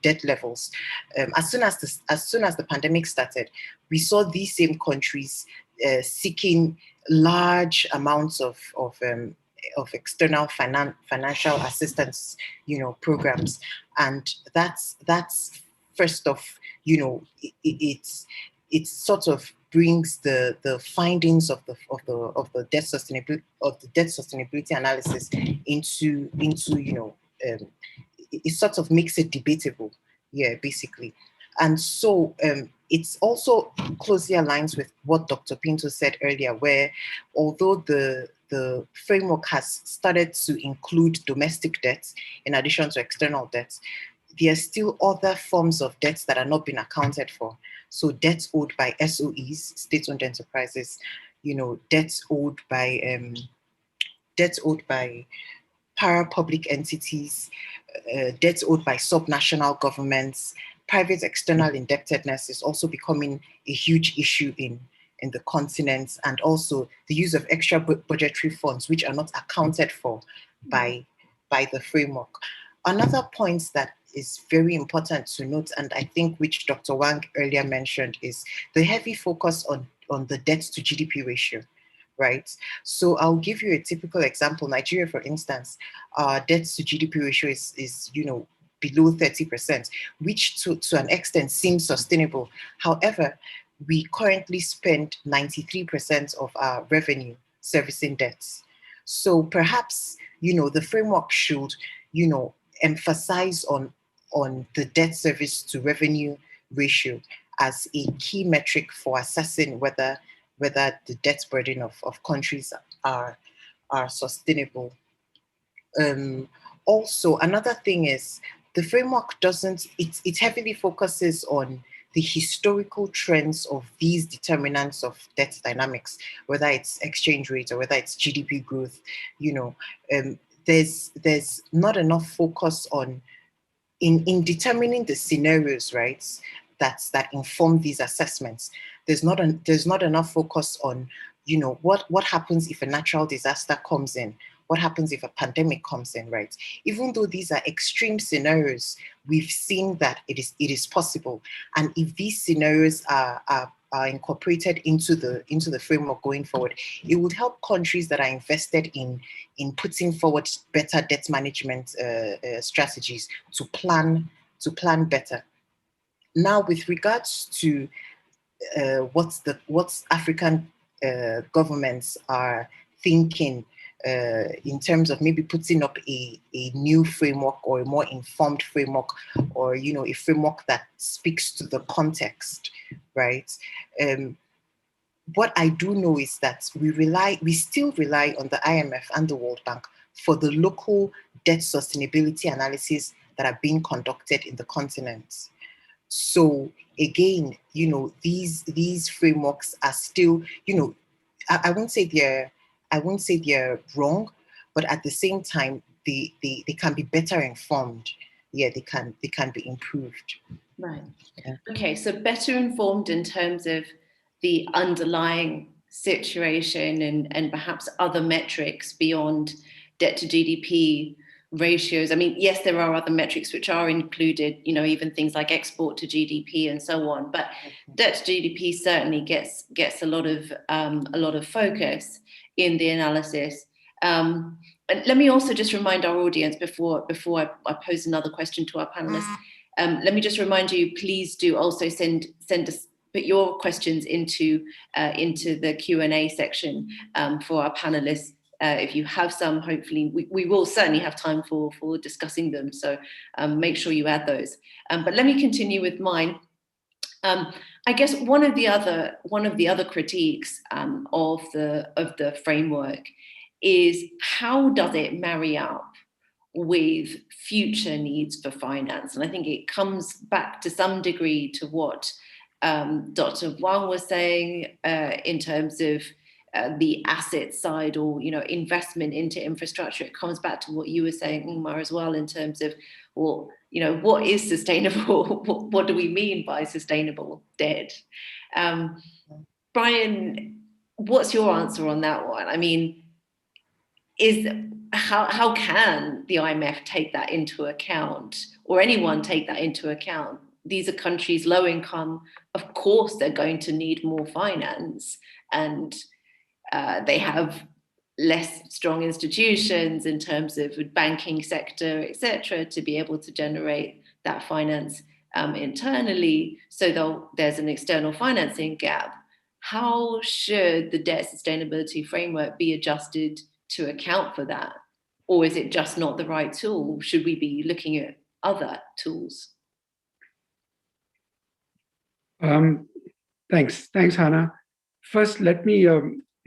debt levels. As soon as the pandemic started, we saw these same countries seeking large amounts of external financial assistance, programs, and that's first off, it sort of brings the findings of the debt sustainability analysis into it sort of makes it debatable, basically. And so it's also closely aligns with what Dr. Pinto said earlier, where although the the framework has started to include domestic debts in addition to external debts, there are still other forms of debts that are not being accounted for. So debts owed by SOEs, state-owned enterprises, debts owed by para-public entities, debts owed by subnational governments. Private external indebtedness is also becoming a huge issue in the continent, and also the use of extra budgetary funds which are not accounted for by the framework. Another point that is very important to note, and I think which Dr. Wang earlier mentioned, is the heavy focus on the debt to GDP ratio, right? So I'll give you a typical example. Nigeria, for instance, our debt to GDP ratio is below 30%, which to an extent seems sustainable. However, we currently spend 93% of our revenue servicing debts. So perhaps, the framework should, emphasize on the debt service to revenue ratio as a key metric for assessing whether the debt burden of countries are sustainable. Also, another thing is the framework it heavily focuses on the historical trends of these determinants of debt dynamics, whether it's exchange rate or whether it's GDP growth. There's not enough focus on in determining the scenarios, right, that inform these assessments. There's not enough focus on, what happens if a natural disaster comes in, what happens if a pandemic comes in, right? Even though these are extreme scenarios, we've seen that it is possible, and if these scenarios are incorporated into the framework going forward, it would help countries that are invested in putting forward better debt management strategies to plan better. Now, with regards to what African governments are thinking in terms of maybe putting up a new framework or a more informed framework, or a framework that speaks to the context, right? What I do know is that we still rely on the IMF and the World Bank for the local debt sustainability analysis that are being conducted in the continent. So again, these frameworks are still, I won't say they're wrong, but at the same time, they can be better informed. Yeah, they can be improved. Right. Yeah. Okay, so better informed in terms of the underlying situation and perhaps other metrics beyond debt to GDP ratios. I mean, yes, there are other metrics which are included, even things like export to GDP and so on, but debt to GDP certainly gets a lot of focus in the analysis. And let me also just remind our audience before I pose another question to our panelists. Let me just remind you, please do also put your questions into the Q&A section for our panelists. If you have some, hopefully we will certainly have time for discussing them. So make sure you add those. But let me continue with mine. I guess one of the other critiques of the framework is how does it marry up with future needs for finance? And I think it comes back to some degree to what Dr. Wang was saying in terms of the asset side, or investment into infrastructure. It comes back to what you were saying, Umar, as well, in terms of, well, what is sustainable? What do we mean by sustainable debt? Brian, what's your answer on that one? I mean, how can the IMF take that into account, or anyone take that into account? These are countries low income. Of course, they're going to need more finance, and they have less strong institutions in terms of banking sector, etc., to be able to generate that finance internally. So there's an external financing gap. How should the debt sustainability framework be adjusted to account for that? Or is it just not the right tool? Should we be looking at other tools? Thanks, Hannah. First, let me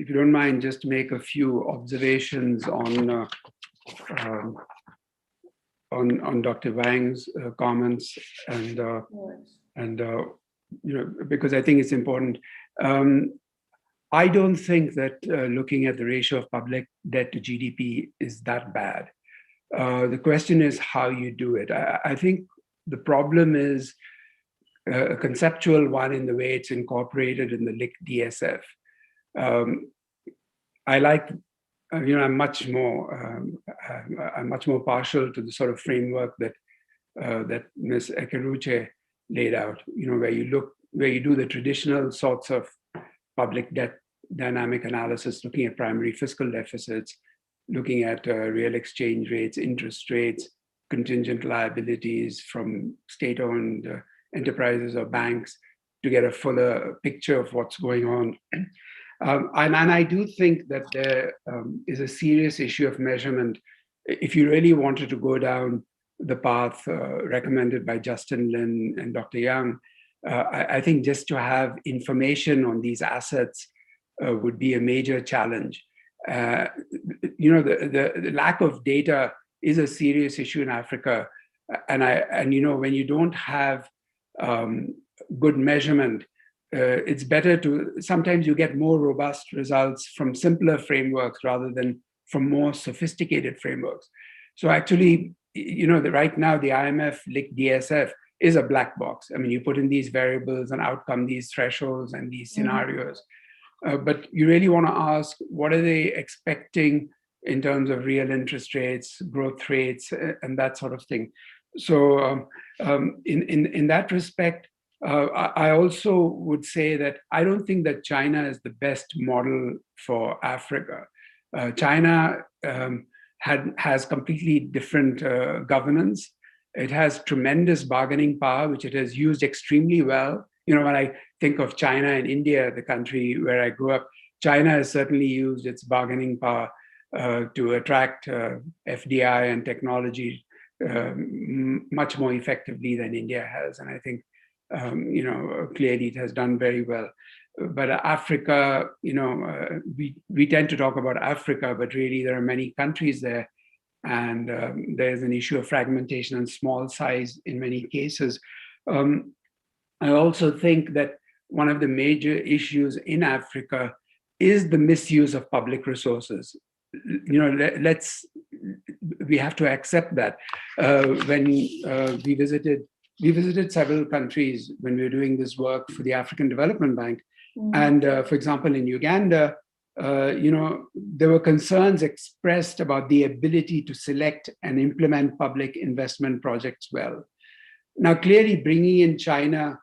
if you don't mind, just make a few observations on Dr. Wang's comments, and because I think it's important. I don't think that looking at the ratio of public debt to GDP is that bad. The question is how you do it. I think the problem is a conceptual one in the way it's incorporated in the LIC DSF. I like, I'm much more partial to the sort of framework that Ms. Ekeruche laid out. Where you do the traditional sorts of public debt dynamic analysis, looking at primary fiscal deficits, looking at real exchange rates, interest rates, contingent liabilities from state-owned enterprises or banks to get a fuller picture of what's going on. And I do think that there is a serious issue of measurement. If you really wanted to go down the path recommended by Justin Lin and Dr. Yang, I think just to have information on these assets would be a major challenge. The lack of data is a serious issue in Africa, and when you don't have good measurement, it's better to, sometimes you get more robust results from simpler frameworks rather than from more sophisticated frameworks. So actually, right now the IMF LIC DSF is a black box. I mean, you put in these variables and outcome these thresholds and these scenarios. But you really want to ask, what are they expecting in terms of real interest rates, growth rates, and that sort of thing. So in that respect, I also would say that I don't think that China is the best model for Africa. China has completely different governance. It has tremendous bargaining power, which it has used extremely well. When I think of China and India, the country where I grew up, China has certainly used its bargaining power to attract FDI and technology much more effectively than India has. And I think, clearly it has done very well. But Africa, we tend to talk about Africa, but really there are many countries there. And there's an issue of fragmentation and small size in many cases. I also think that one of the major issues in Africa is the misuse of public resources. We have to accept that. When we visited several countries when we were doing this work for the African Development Bank. And for example, in Uganda, there were concerns expressed about the ability to select and implement public investment projects well. Now, clearly bringing in China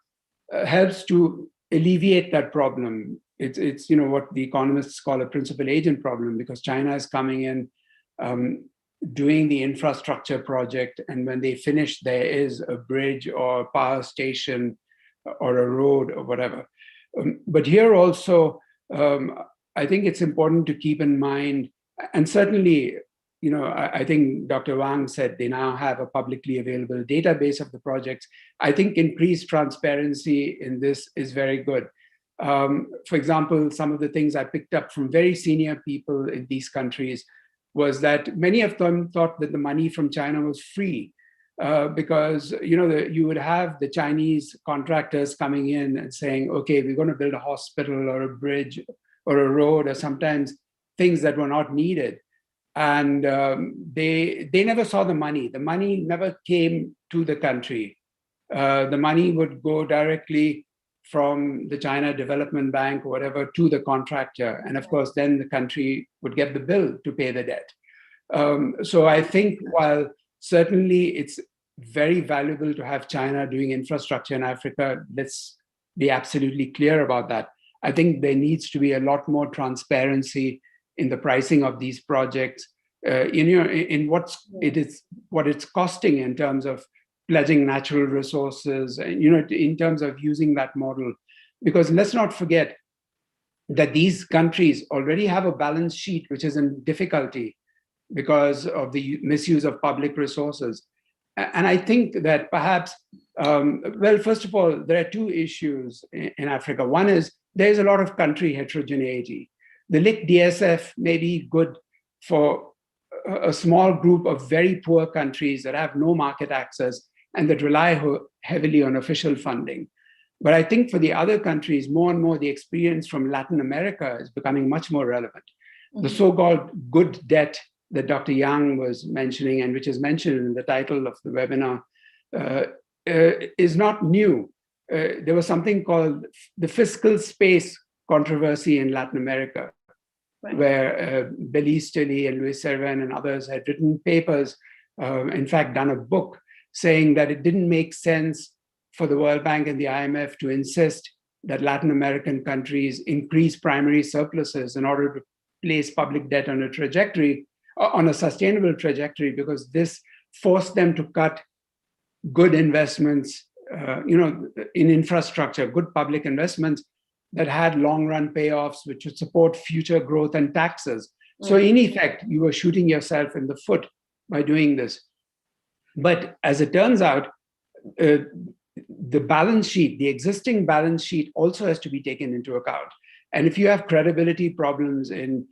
helps to alleviate that problem. It's what the economists call a principal agent problem, because China is coming in, doing the infrastructure project, and when they finish, there is a bridge or a power station or a road or whatever. But here also, I think it's important to keep in mind, and certainly, I think Dr. Wang said they now have a publicly available database of the projects. I think increased transparency in this is very good. For example, some of the things I picked up from very senior people in these countries was that many of them thought that the money from China was free because you would have the Chinese contractors coming in and saying, okay, we're going to build a hospital or a bridge or a road, or sometimes things that were not needed. And they never saw the money. The money never came to the country. The money would go directly from the China Development Bank or whatever to the contractor. And of course, then the country would get the bill to pay the debt. So I think while certainly it's very valuable to have China doing infrastructure in Africa, let's be absolutely clear about that. I think there needs to be a lot more transparency in the pricing of these projects, in what it's costing in terms of pledging natural resources, and in terms of using that model. Because let's not forget that these countries already have a balance sheet which is in difficulty because of the misuse of public resources. And I think that perhaps, well, first of all, there are two issues in Africa. One is there's a lot of country heterogeneity. The LIC DSF may be good for a small group of very poor countries that have no market access and that rely heavily on official funding. But I think for the other countries, more and more the experience from Latin America is becoming much more relevant. Mm-hmm. The so-called good debt that Dr. Yang was mentioning, and which is mentioned in the title of the webinar, is not new. There was something called the fiscal space controversy in Latin America, right, where Belize Tilly and Luis Servan and others had written papers, in fact, done a book saying that it didn't make sense for the World Bank and the IMF to insist that Latin American countries increase primary surpluses in order to place public debt on a trajectory, on a sustainable trajectory, because this forced them to cut good investments, in infrastructure, good public investments that had long-run payoffs, which would support future growth and taxes. Mm-hmm. So in effect, you were shooting yourself in the foot by doing this. But as it turns out, the balance sheet, the existing balance sheet also has to be taken into account. And if you have credibility problems in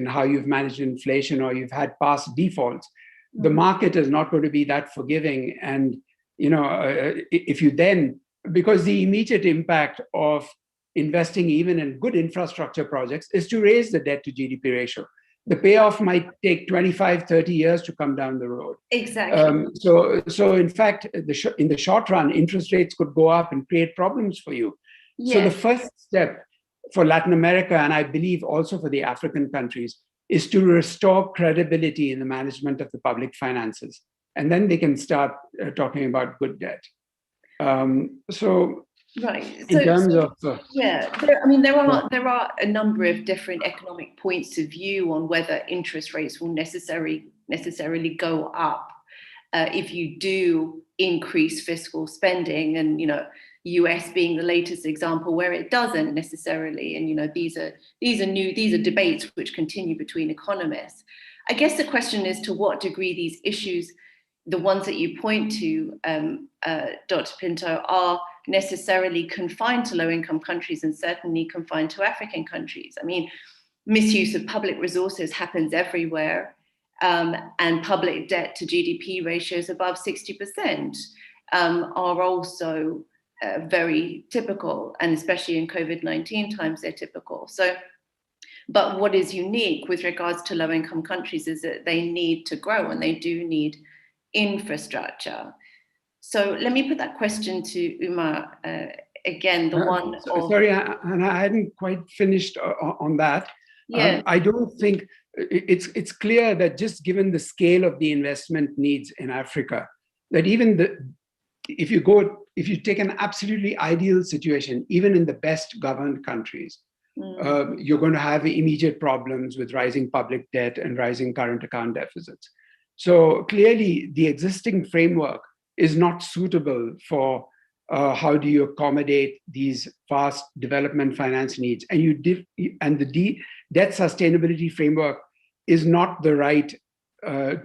how you've managed inflation, or you've had past defaults, the market is not going to be that forgiving. And, if you then, because the immediate impact of investing even in good infrastructure projects is to raise the debt to GDP ratio. The payoff might take 25, 30 years to come down the road. Exactly. So in fact, in the short run, interest rates could go up and create problems for you. Yes. So the first step for Latin America, and I believe also for the African countries, is to restore credibility in the management of the public finances. And then they can start talking about good debt. Right. In terms of there are a number of different economic points of view on whether interest rates will necessarily go up if you do increase fiscal spending, and US being the latest example where it doesn't necessarily. And these are debates which continue between economists. I guess the question is to what degree these issues, the ones that you point to, Dr. Pinto, are necessarily confined to low-income countries, and certainly confined to African countries. I mean, misuse of public resources happens everywhere, and public debt to GDP ratios above 60% are also very typical, and especially in COVID-19 times, they're typical. So, but what is unique with regards to low-income countries is that they need to grow, and they do need infrastructure. So let me put that question to Umar again, Sorry, Hannah, I hadn't quite finished on that. Yeah. I don't think it's clear that just given the scale of the investment needs in Africa, that even if you take an absolutely ideal situation, even in the best governed countries, you're going to have immediate problems with rising public debt and rising current account deficits. So clearly the existing framework is not suitable for how do you accommodate these vast development finance needs. And the debt sustainability framework is not the right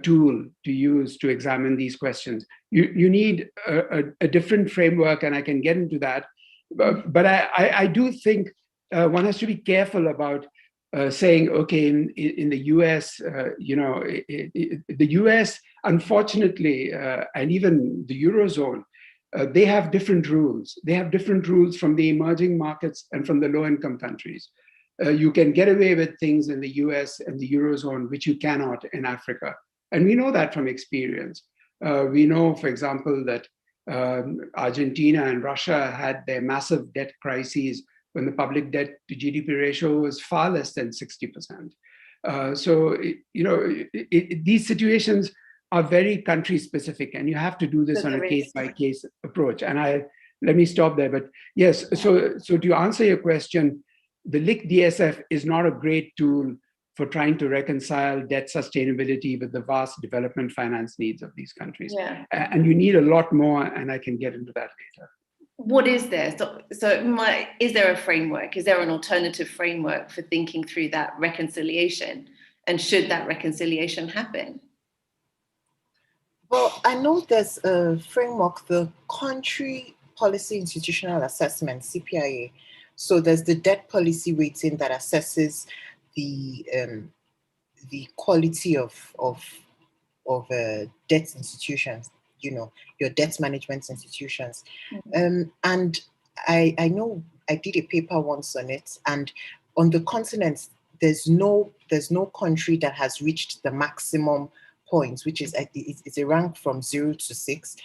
tool to use to examine these questions. You need a different framework, and I can get into that. But I do think one has to be careful about saying, okay, in the US, the US, unfortunately, and even the Eurozone, they have different rules. They have different rules from the emerging markets and from the low-income countries. You can get away with things in the US and the Eurozone, which you cannot in Africa. And we know that from experience. We know, for example, that Argentina and Russia had their massive debt crises when the public debt to GDP ratio was far less than 60%. These situations are very country specific, and you have to do this on a case-by-case approach. And let me stop there. But yes, so to answer your question, the LIC DSF is not a great tool for trying to reconcile debt sustainability with the vast development finance needs of these countries. Yeah. And you need a lot more, and I can get into that later. What is there? Is there a framework? Is there an alternative framework for thinking through that reconciliation? And should that reconciliation happen? Well, I know there's a framework, the Country Policy Institutional Assessment, CPIA, So there's the debt policy rating that assesses the quality of debt institutions, your debt management institutions. And I know I did a paper once on it, and on the continent, there's no country that has reached the maximum points, which is it's a rank from 0 to 6.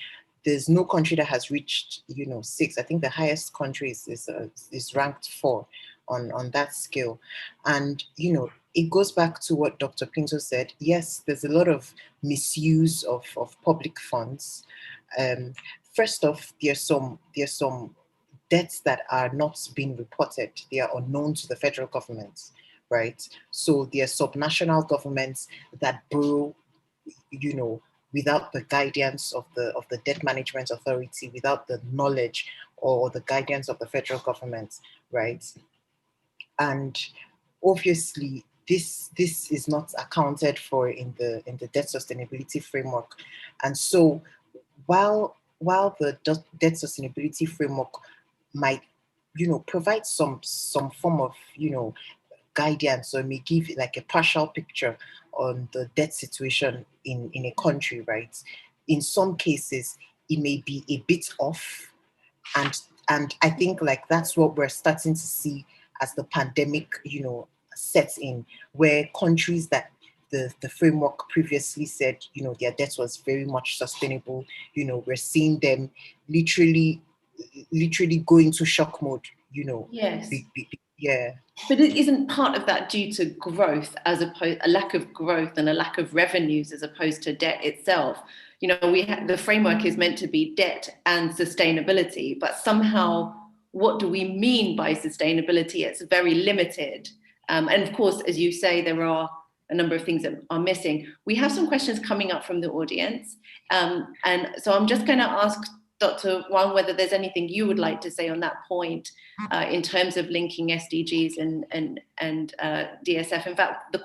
There's no country that has reached 6. I think the highest country is ranked 4 on that scale. And it goes back to what Dr. Pinto said. Yes, there's a lot of misuse of public funds. First off, there's some debts that are not being reported. They are unknown to the federal government, right? So there are subnational governments that borrow, without the guidance of the debt management authority, without the knowledge or the guidance of the federal government, right? And obviously, this is not accounted for in the debt sustainability framework. And so while the debt sustainability framework might provide some form of guidance, or may give like a partial picture on the debt situation in a country, right? In some cases, it may be a bit off, and I think like that's what we're starting to see as the pandemic, sets in, where countries that the framework previously said, their debt was very much sustainable, we're seeing them literally go into shock mode, Yes. Yeah. But it isn't part of that due to growth, as opposed a lack of growth and a lack of revenues as opposed to debt itself. The framework is meant to be debt and sustainability, but somehow what do we mean by sustainability? It's very limited. And of course, as you say, there are a number of things that are missing. We have some questions coming up from the audience. And so I'm just going to ask Dr. Wang whether there's anything you would like to say on that point in terms of linking SDGs and DSF. In fact, one of the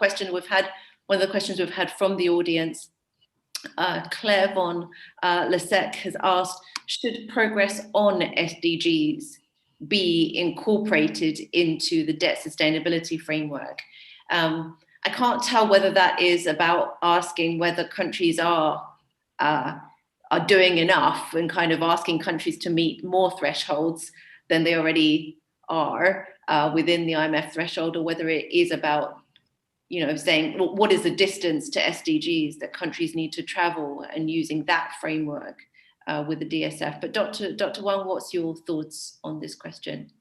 questions we've had from the audience, Claire von Lesec has asked, should progress on SDGs be incorporated into the debt sustainability framework? I can't tell whether that is about asking whether countries are doing enough and kind of asking countries to meet more thresholds than they already are within the IMF threshold, or whether it is about saying, well, what is the distance to SDGs that countries need to travel, and using that framework with the DSF. But Dr. Wang, what's your thoughts on this question?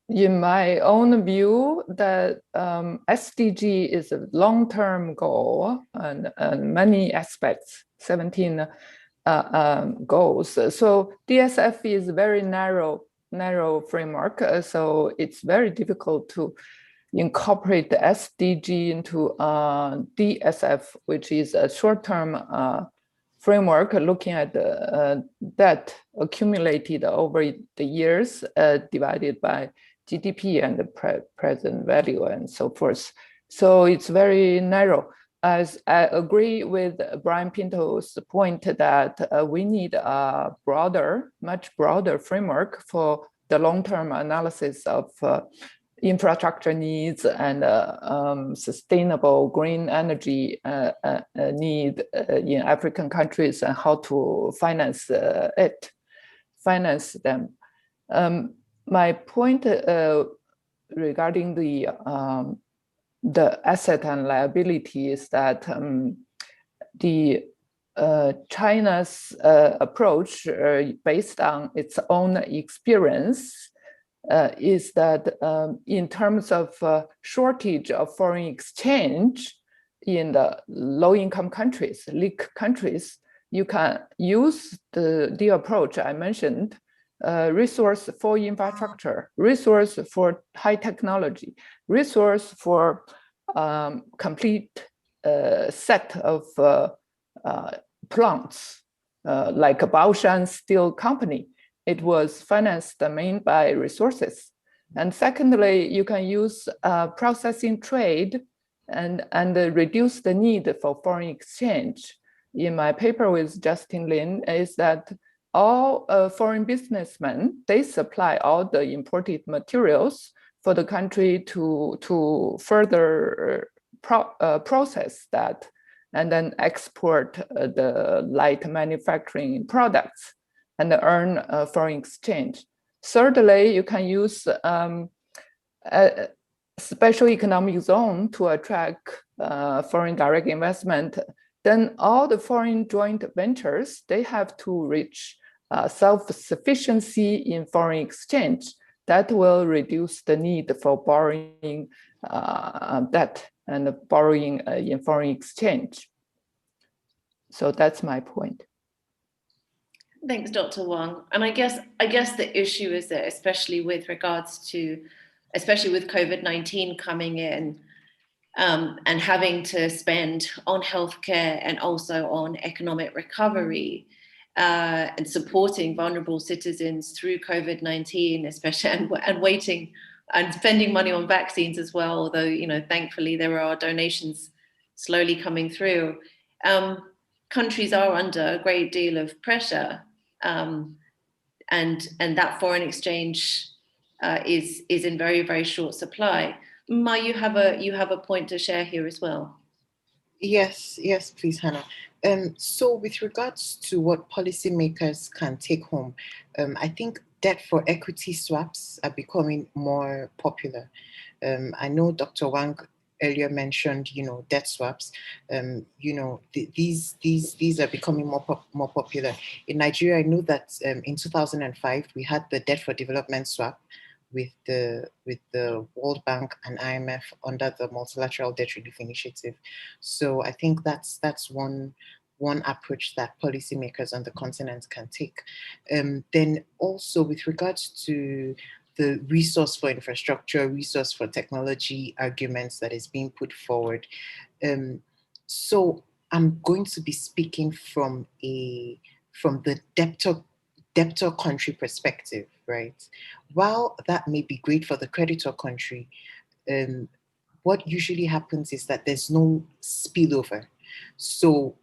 In my own view, that SDG is a long-term goal and many aspects, 17 goals. So DSF is a very narrow framework. So it's very difficult to incorporate the SDG into DSF, which is a short-term framework looking at the debt accumulated over the years divided by GDP and the present value and so forth. So it's very narrow. As I agree with Brian Pinto's point that we need a much broader framework for the long-term analysis of infrastructure needs and sustainable green energy need in African countries, and how to finance them. My point regarding the asset and liability is that China's approach, based on its own experience, is that in terms of shortage of foreign exchange in the low-income countries, leak countries, you can use the approach I mentioned, resource for infrastructure, resource for high technology, resource for complete set of plants, like a Baoshan Steel Company. It was financed mainly by resources. And secondly, you can use processing trade and reduce the need for foreign exchange. In my paper with Justin Lin, is that all foreign businessmen, they supply all the imported materials for the country to further process that and then export the light manufacturing products and earn foreign exchange. Thirdly, you can use a special economic zone to attract foreign direct investment. Then all the foreign joint ventures, they have to reach self-sufficiency in foreign exchange. That will reduce the need for borrowing debt and borrowing in foreign exchange. So that's my point. Thanks, Dr. Wang. And I guess the issue is that, especially with COVID-19 coming in and having to spend on healthcare and also on economic recovery and supporting vulnerable citizens through COVID-19, especially and waiting and spending money on vaccines as well. Although, you know, thankfully there are donations slowly coming through. Countries are under a great deal of pressure, and that foreign exchange is in very, very short supply. Ma, you have a point to share here as well. Yes, please, Hannah. So with regards to what policymakers can take home, I think debt for equity swaps are becoming more popular. I know Dr. Wang earlier mentioned, you know, debt swaps. You know, these are becoming more popular. In Nigeria, I know that in 2005 we had the debt for development swap with the World Bank and IMF under the Multilateral Debt Relief Initiative. So I think that's one approach that policymakers on the continent can take. Then also with regards to the resource for infrastructure, resource for technology arguments that is being put forward. So I'm going to be speaking from the debtor country perspective, right? While that may be great for the creditor country, what usually happens is that there's no spillover. So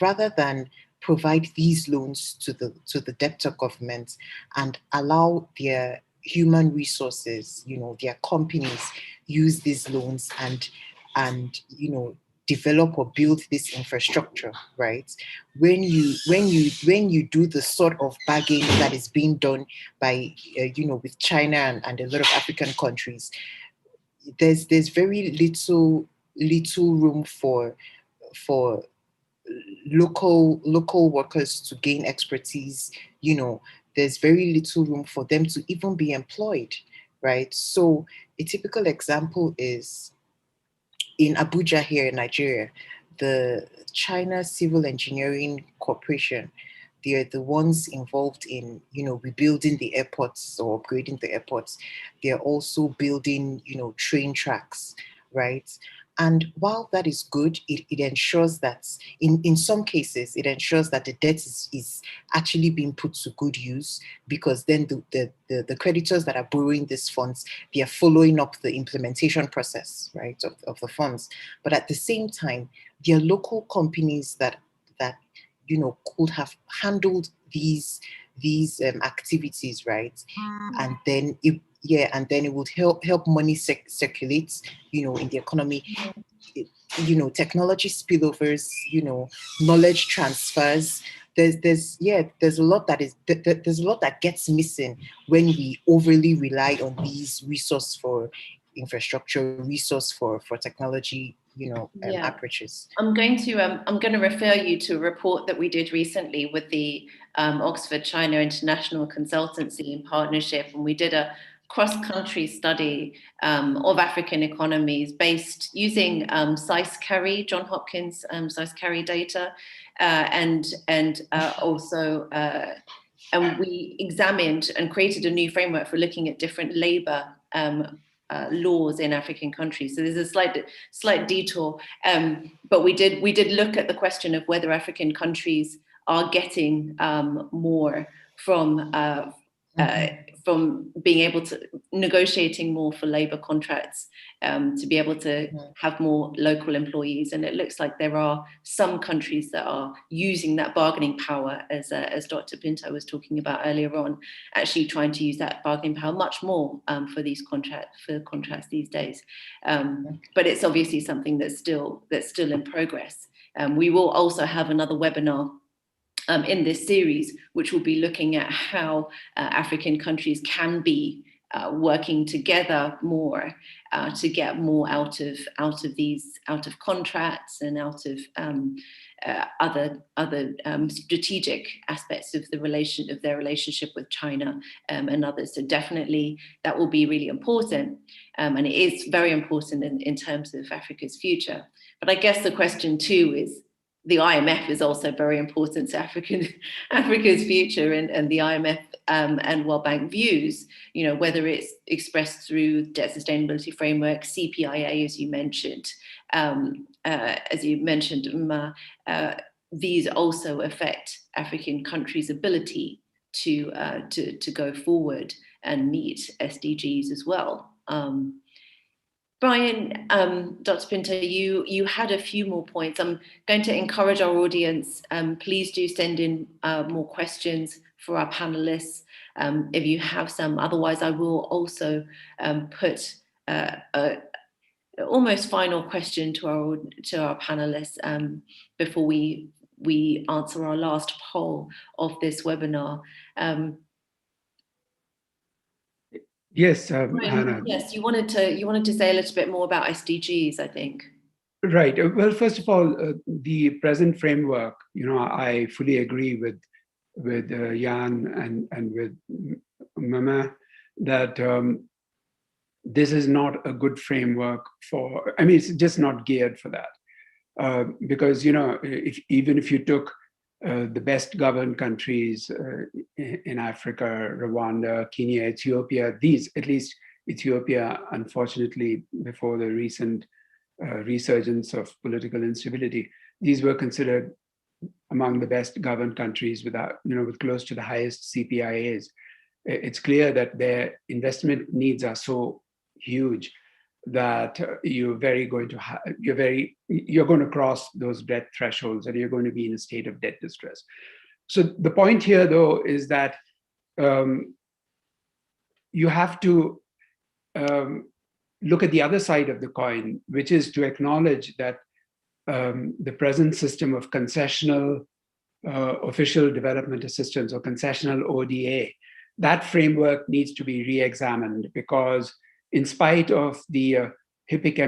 rather than provide these loans to the debtor government and allow their human resources, you know, their companies use these loans and you know, develop or build this infrastructure, right? When you do the sort of bargaining that is being done by you know, with China and a lot of African countries, there's very little room for local workers to gain expertise. You know, there's very little room for them to even be employed, right? So a typical example is in Abuja here in Nigeria, the China Civil Engineering Corporation, they are the ones involved in, you know, rebuilding the airports or upgrading the airports. They're also building, you know, train tracks, right? And while that is good, it ensures that in some cases, it ensures that the debt is actually being put to good use, because then the creditors that are borrowing these funds, they are following up the implementation process, right, of the funds. But at the same time, there are local companies that you know, could have handled these activities, right? And then it would help money circulate, you know, in the economy. You know, technology spillovers, you know, knowledge transfers. There's a lot that gets missing when we overly rely on these resource for infrastructure, resource for technology, you know, approaches. I'm going to refer you to a report that we did recently with the Oxford China International Consultancy in partnership, and we did a cross-country study of African economies based using SICE-CARI, John Hopkins SICE-CARI data, and we examined and created a new framework for looking at different labor laws in African countries. So there's a slight detour, but we did look at the question of whether African countries are getting more from being able to, negotiating more for labor contracts to be able to have more local employees. And it looks like there are some countries that are using that bargaining power, as Dr. Pinto was talking about earlier on, actually trying to use that bargaining power much more for these contracts these days. But it's obviously something that's still in progress. We will also have another webinar in this series, which will be looking at how African countries can be working together more to get more out of contracts and out of other strategic aspects of their relationship with China and others. So definitely that will be really important, and it is very important in terms of Africa's future. But I guess the question too is, the IMF is also very important to Africa's future, and the IMF and World Bank views, whether it's expressed through debt sustainability framework, CPIA, as you mentioned, these also affect African countries' ability to go forward and meet SDGs as well. Brian, Dr. Pinto, you had a few more points. I'm going to encourage our audience, please do send in more questions for our panelists if you have some. Otherwise, I will also put almost final question to our panelists before we answer our last poll of this webinar. Yes, Hannah. Yes, you wanted to say a little bit more about SDGs, I think. Right. Well, first of all, the present framework, I fully agree with Jan and with Mama that this is not a good framework it's just not geared for that. Because, even if you took the best governed countries in Africa, Rwanda, Kenya, Ethiopia, at least Ethiopia, unfortunately, before the recent resurgence of political instability, these were considered among the best governed countries with close to the highest CPIAs. It's clear that their investment needs are so huge that you're going to cross those debt thresholds, and you're going to be in a state of debt distress. So the point here, though, is that you have to look at the other side of the coin, which is to acknowledge that the present system of concessional official development assistance, or concessional ODA, that framework needs to be re-examined, because in spite of the HIPIC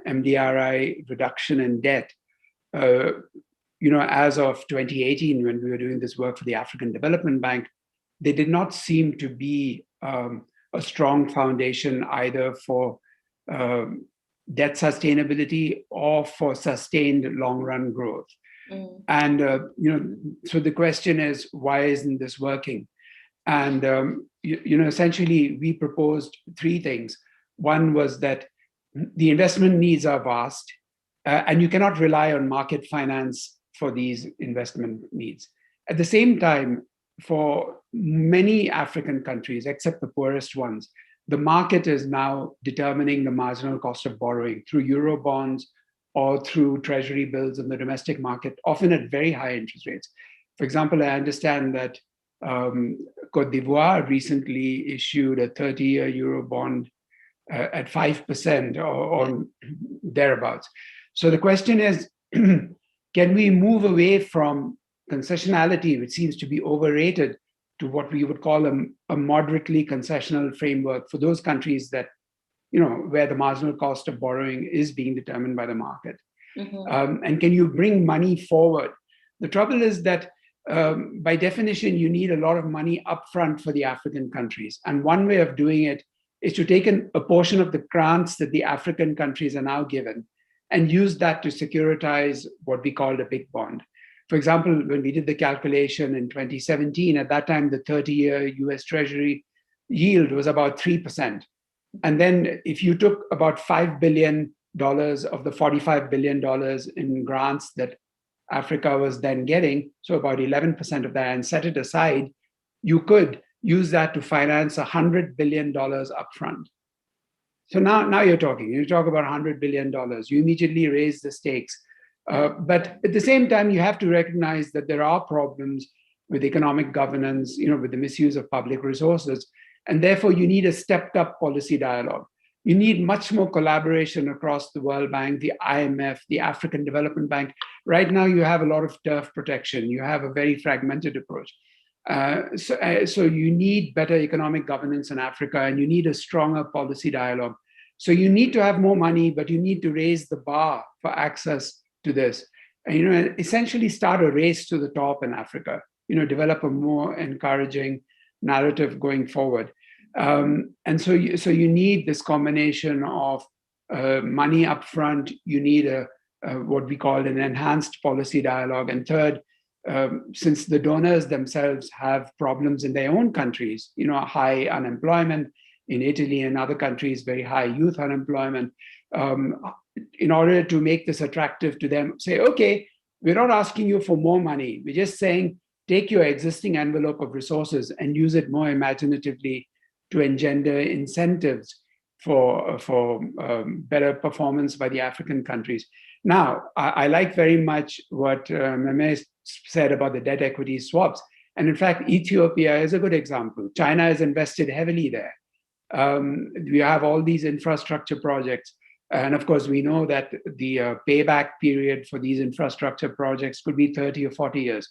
MDRI reduction in debt, as of 2018, when we were doing this work for the African Development Bank, there did not seem to be a strong foundation either for debt sustainability or for sustained long-run growth. And so the question is, why isn't this working? And essentially, we proposed three things. One was that the investment needs are vast, and you cannot rely on market finance for these investment needs. At the same time, for many African countries, except the poorest ones, the market is now determining the marginal cost of borrowing through Eurobonds or through treasury bills in the domestic market, often at very high interest rates. For example, I understand that Côte d'Ivoire recently issued a 30-year Eurobond at 5% or thereabouts. So the question is, can we move away from concessionality, which seems to be overrated, to what we would call a moderately concessional framework for those countries that, where the marginal cost of borrowing is being determined by the market? And can you bring money forward? The trouble is that by definition, you need a lot of money upfront for the African countries. And one way of doing it is to take a portion of the grants that the African countries are now given and use that to securitize what we called a big bond. For example, when we did the calculation in 2017, at that time, the 30-year US Treasury yield was about 3%. And then if you took about $5 billion of the $45 billion in grants that Africa was then getting, so about 11% of that, and set it aside, you could use that to finance $100 billion upfront. So now you talk about $100 billion. You immediately raise the stakes. But at the same time, you have to recognize that there are problems with economic governance, with the misuse of public resources. And therefore, you need a stepped up policy dialogue. You need much more collaboration across the World Bank, the IMF, the African Development Bank. Right now, you have a lot of turf protection. You have a very fragmented approach. So you need better economic governance in Africa, and you need a stronger policy dialogue. So you need to have more money, but you need to raise the bar for access to this. And, essentially start a race to the top in Africa. Develop a more encouraging narrative going forward. And so you need this combination of money upfront. You need what we call an enhanced policy dialogue. And third, since the donors themselves have problems in their own countries, high unemployment in Italy and other countries, very high youth unemployment, in order to make this attractive to them, say, okay, we're not asking you for more money. We're just saying, take your existing envelope of resources and use it more imaginatively to engender incentives for better performance by the African countries. Now, I like very much what Meme said about the debt equity swaps. And in fact, Ethiopia is a good example. China has invested heavily there. We have all these infrastructure projects. And of course, we know that the payback period for these infrastructure projects could be 30 or 40 years.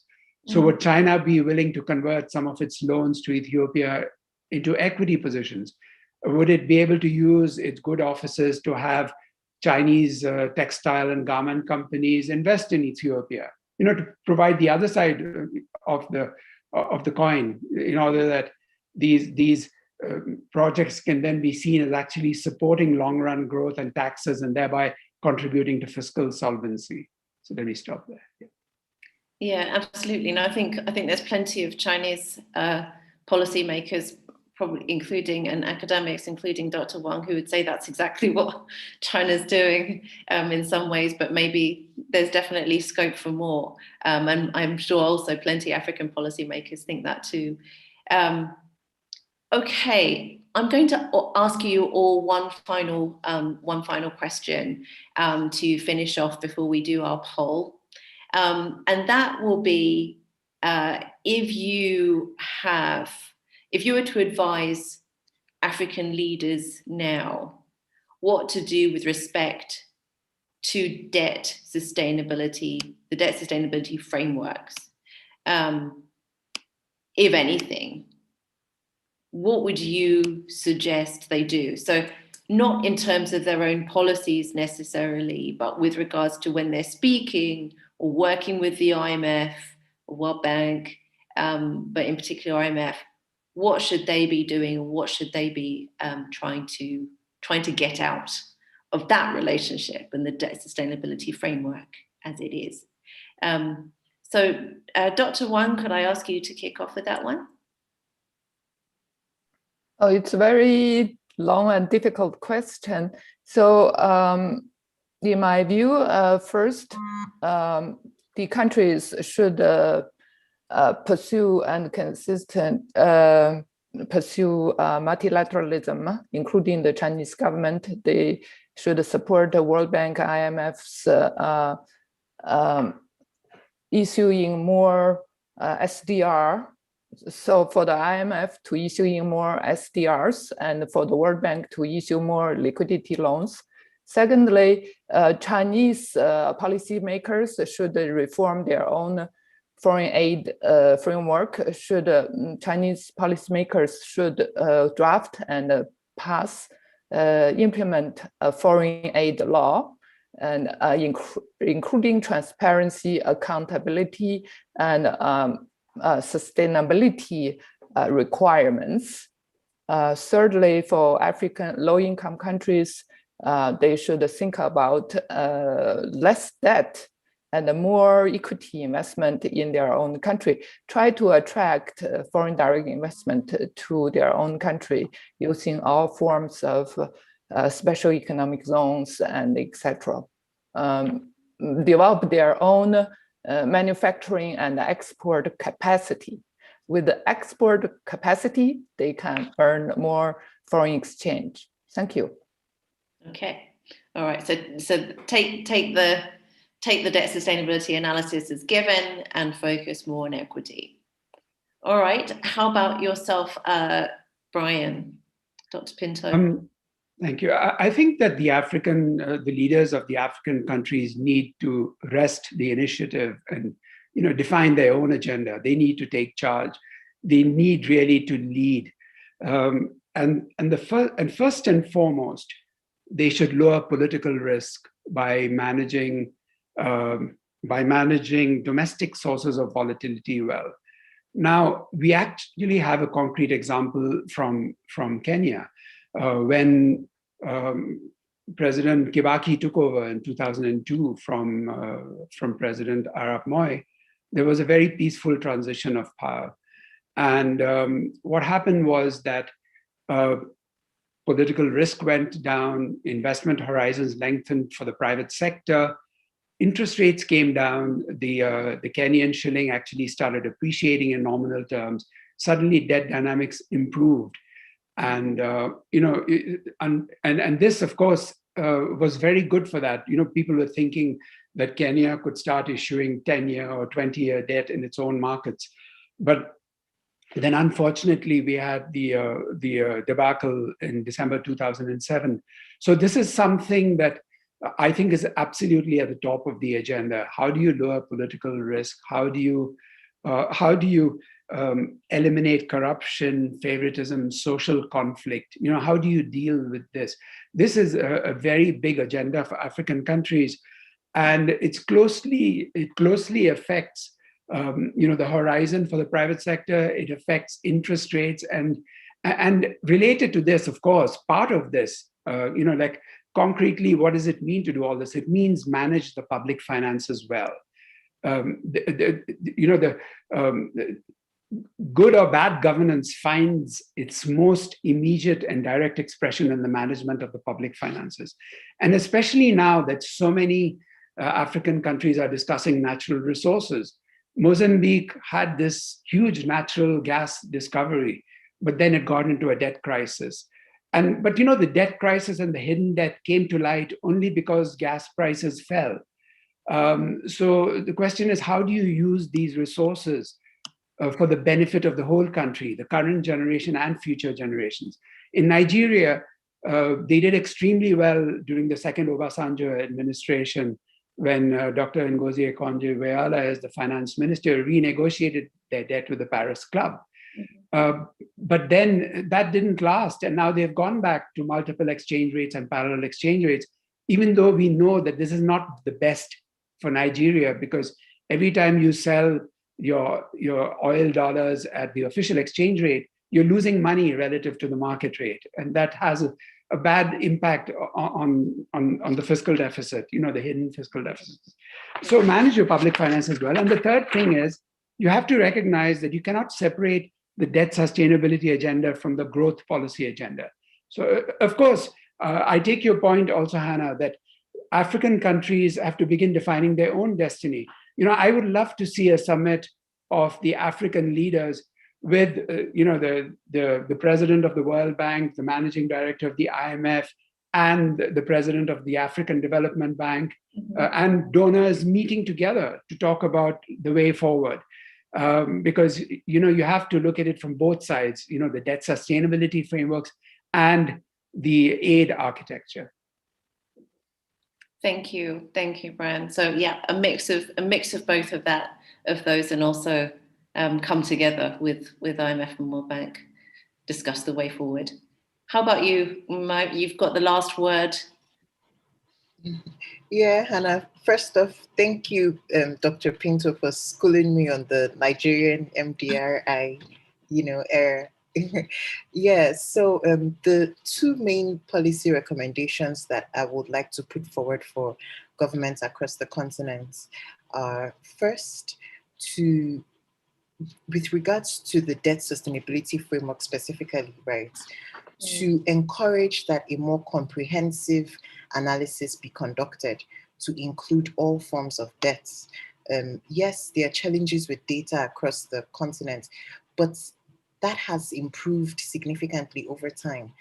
So would China be willing to convert some of its loans to Ethiopia into equity positions? Would it be able to use its good offices to have Chinese textile and garment companies invest in Ethiopia, to provide the other side of the coin, in order that these projects can then be seen as actually supporting long-run growth and taxes, and thereby contributing to fiscal solvency. So let me stop there. Yeah, absolutely. And I think there's plenty of Chinese policymakers, probably including and academics, including Dr. Wang, who would say that's exactly what China's doing in some ways, but maybe there's definitely scope for more. And I'm sure also plenty of African policymakers think that too. Okay, I'm going to ask you all one final question to finish off before we do our poll. And that will be, if you were to advise African leaders now what to do with respect to debt sustainability, the debt sustainability frameworks, if anything, what would you suggest they do? So not in terms of their own policies necessarily, but with regards to when they're speaking or working with the IMF or World Bank, but in particular IMF, what should they be doing? What should they be trying to get out of that relationship and the debt sustainability framework as it is? So Dr. Wang, could I ask you to kick off with that one? Oh, it's a very long and difficult question. So in my view, first, the countries should pursue and pursue multilateralism, including the Chinese government. They should support the World Bank, IMF's issuing more SDR. So for the IMF to issuing more SDRs and for the World Bank to issue more liquidity loans. Secondly, Chinese policymakers should reform their own foreign aid framework. Chinese policymakers should draft and pass, implement a foreign aid law, and including transparency, accountability, and sustainability requirements. Thirdly, for African low-income countries, they should think about less debt and more equity investment in their own country. Try to attract foreign direct investment to their own country using all forms of special economic zones and etc. Develop their own manufacturing and export capacity. with the export capacity, they can earn more foreign exchange. Thank you. Okay. All right. So take the debt sustainability analysis as given and focus more on equity. All right. How about yourself, Brian, Dr. Pinto? Thank you. I think that the leaders of the African countries need to wrest the initiative and define their own agenda. They need to take charge. They need really to lead. And first and foremost, they should lower political risk by managing domestic sources of volatility well. Now, we actually have a concrete example from Kenya. When President Kibaki took over in 2002 from President Arap Moi, there was a very peaceful transition of power. And what happened was that political risk went down, investment horizons lengthened for the private sector, interest rates came down, the Kenyan shilling actually started appreciating in nominal terms. Suddenly, debt dynamics improved. And and this, of course, was very good for that. People were thinking that Kenya could start issuing 10-year or 20-year debt in its own markets, but then, unfortunately, we had the debacle in December 2007. So this is something that I think is absolutely at the top of the agenda. How do you lower political risk? How do you eliminate corruption, favoritism, social conflict? How do you deal with this? This is a very big agenda for African countries, and it closely affects the horizon for the private sector. It affects interest rates, and related to this, of course, part of this, like concretely, what does it mean to do all this? It means manage the public finances well. Good or bad governance finds its most immediate and direct expression in the management of the public finances. And especially now that so many African countries are discussing natural resources. Mozambique had this huge natural gas discovery, but then it got into a debt crisis. But the debt crisis and the hidden debt came to light only because gas prices fell. So the question is, how do you use these resources for the benefit of the whole country, the current generation and future generations? In Nigeria, they did extremely well during the second Obasanjo administration when Dr. Ngozi Okonjo-Iweala, as the finance minister, renegotiated their debt with the Paris Club. But then that didn't last, and now they've gone back to multiple exchange rates and parallel exchange rates, even though we know that this is not the best for Nigeria, because every time you sell your oil dollars at the official exchange rate, you're losing money relative to the market rate, and that has a bad impact on the fiscal deficit, the hidden fiscal deficits. So manage your public finances well. And the third thing is, you have to recognize that you cannot separate the debt sustainability agenda from the growth policy agenda. So, of course, I take your point also, Hannah, that African countries have to begin defining their own destiny. I would love to see a summit of the African leaders with, the president of the World Bank, the managing director of the IMF, and the president of the African Development Bank, and donors meeting together to talk about the way forward. Because, you have to look at it from both sides, the debt sustainability frameworks and the aid architecture. Thank you, Brian. So yeah, a mix of both of those, and also come together with IMF and World Bank, discuss the way forward. How about you, Mike? You've got the last word. Yeah, Hannah, first off, thank you, Dr. Pinto, for schooling me on the Nigerian MDRI, era. Yeah, so the two main policy recommendations that I would like to put forward for governments across the continent are, first, with regards to the debt sustainability framework specifically, right, to encourage that a more comprehensive analysis be conducted to include all forms of debts. Yes, there are challenges with data across the continent, but that has improved significantly over time.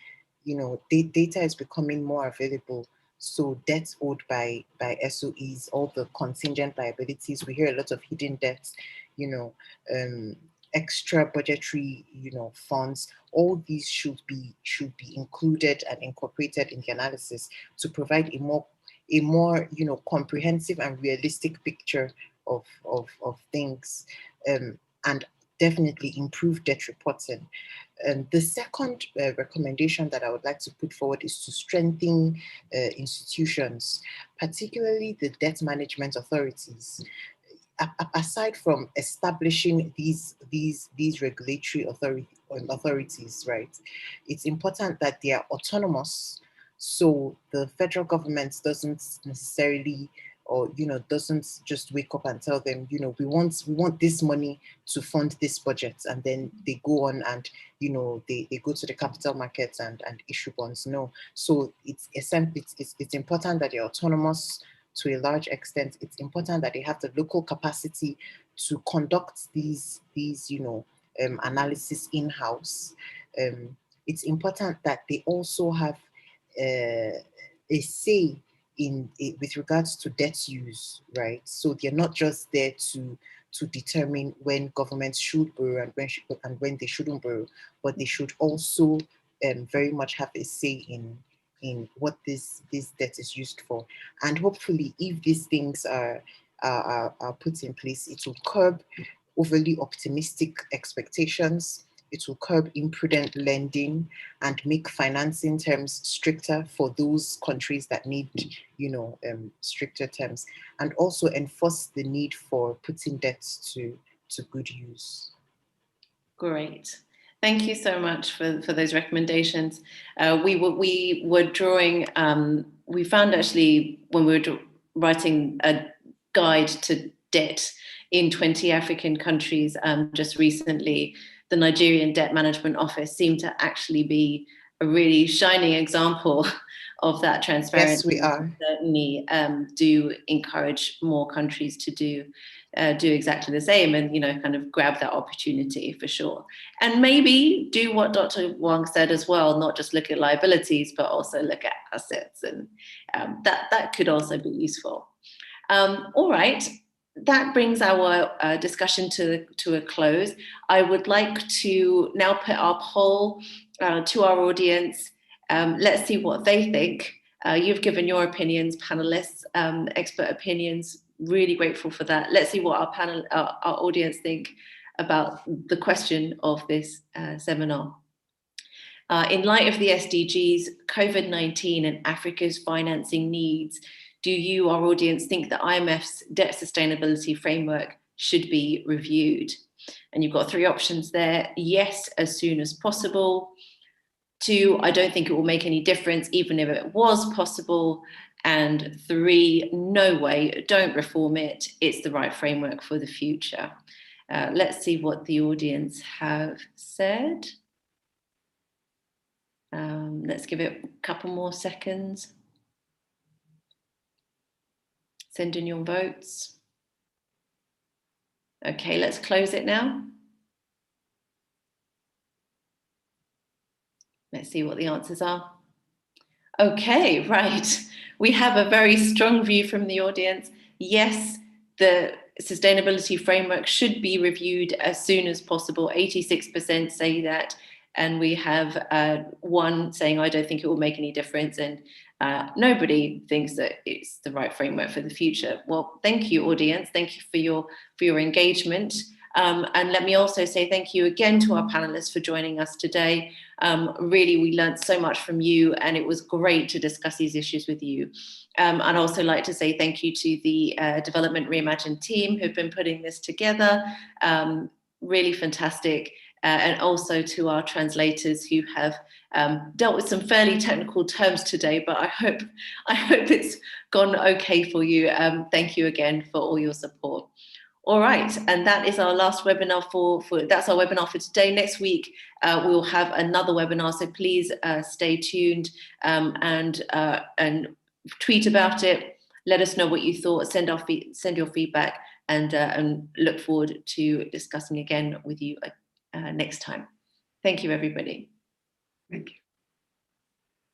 Data is becoming more available. So debts owed by SOEs, all the contingent liabilities, we hear a lot of hidden debts, extra budgetary, funds, all these should be included and incorporated in the analysis to provide a more comprehensive and realistic picture of things, and definitely improve debt reporting. The second recommendation that I would like to put forward is to strengthen institutions, particularly the debt management authorities. Aside from establishing these regulatory authorities, right, it's important that they are autonomous, so the federal government doesn't necessarily, or doesn't just wake up and tell them, we want this money to fund this budget, and then they go on and they go to the capital markets and issue bonds. No, so it's important that they're autonomous to a large extent. It's important that they have the local capacity to conduct these analysis in-house. It's important that they also have a say in with regards to debt use, right? So they're not just there to determine when governments should borrow and when they shouldn't borrow, but they should also very much have a say in what this debt is used for. And hopefully, if these things are put in place, it will curb overly optimistic expectations. It will curb imprudent lending and make financing terms stricter for those countries that need, stricter terms, and also enforce the need for putting debts to good use. Great. Thank you so much for those recommendations. We were drawing, we found actually when we were writing a guide to debt in 20 African countries just recently, the Nigerian Debt Management Office seemed to actually be a really shining example of that transparency. Yes, we are. Certainly do encourage more countries to do exactly the same and, kind of grab that opportunity for sure. And maybe do what Dr. Wang said as well, not just look at liabilities, but also look at assets. And that could also be useful. All right. That brings our discussion to a close. I would like to now put our poll to our audience. Let's see what they think. You've given your opinions, panelists, expert opinions. Really grateful for that. Let's see what our audience think about the question of this seminar. In light of the SDGs, COVID-19 and Africa's financing needs, do you, our audience, think that IMF's debt sustainability framework should be reviewed? And you've got 3 options there. Yes, as soon as possible. 2, I don't think it will make any difference even if it was possible. And 3, no way, don't reform it. It's the right framework for the future. Let's see what the audience have said. Let's give it a couple more seconds. Send in your votes. Okay, let's close it now. Let's see what the answers are. Okay, right. We have a very strong view from the audience. Yes, the sustainability framework should be reviewed as soon as possible. 86% say that. And we have 1 saying, I don't think it will make any difference. And nobody thinks that it's the right framework for the future. Well, thank you, audience. Thank you for your engagement. And let me also say thank you again to our panelists for joining us today. Really, we learned so much from you, and it was great to discuss these issues with you. I'd also like to say thank you to the Development Reimagined team who've been putting this together. Really fantastic. And also to our translators who have dealt with some fairly technical terms today, but I hope it's gone okay for you. Thank you again for all your support. All right, and that is our last webinar that's our webinar for today. Next week, we'll have another webinar, so please stay tuned and tweet about it. Let us know what you thought, send your feedback, and look forward to discussing again with you next time. Thank you, everybody. Thank you.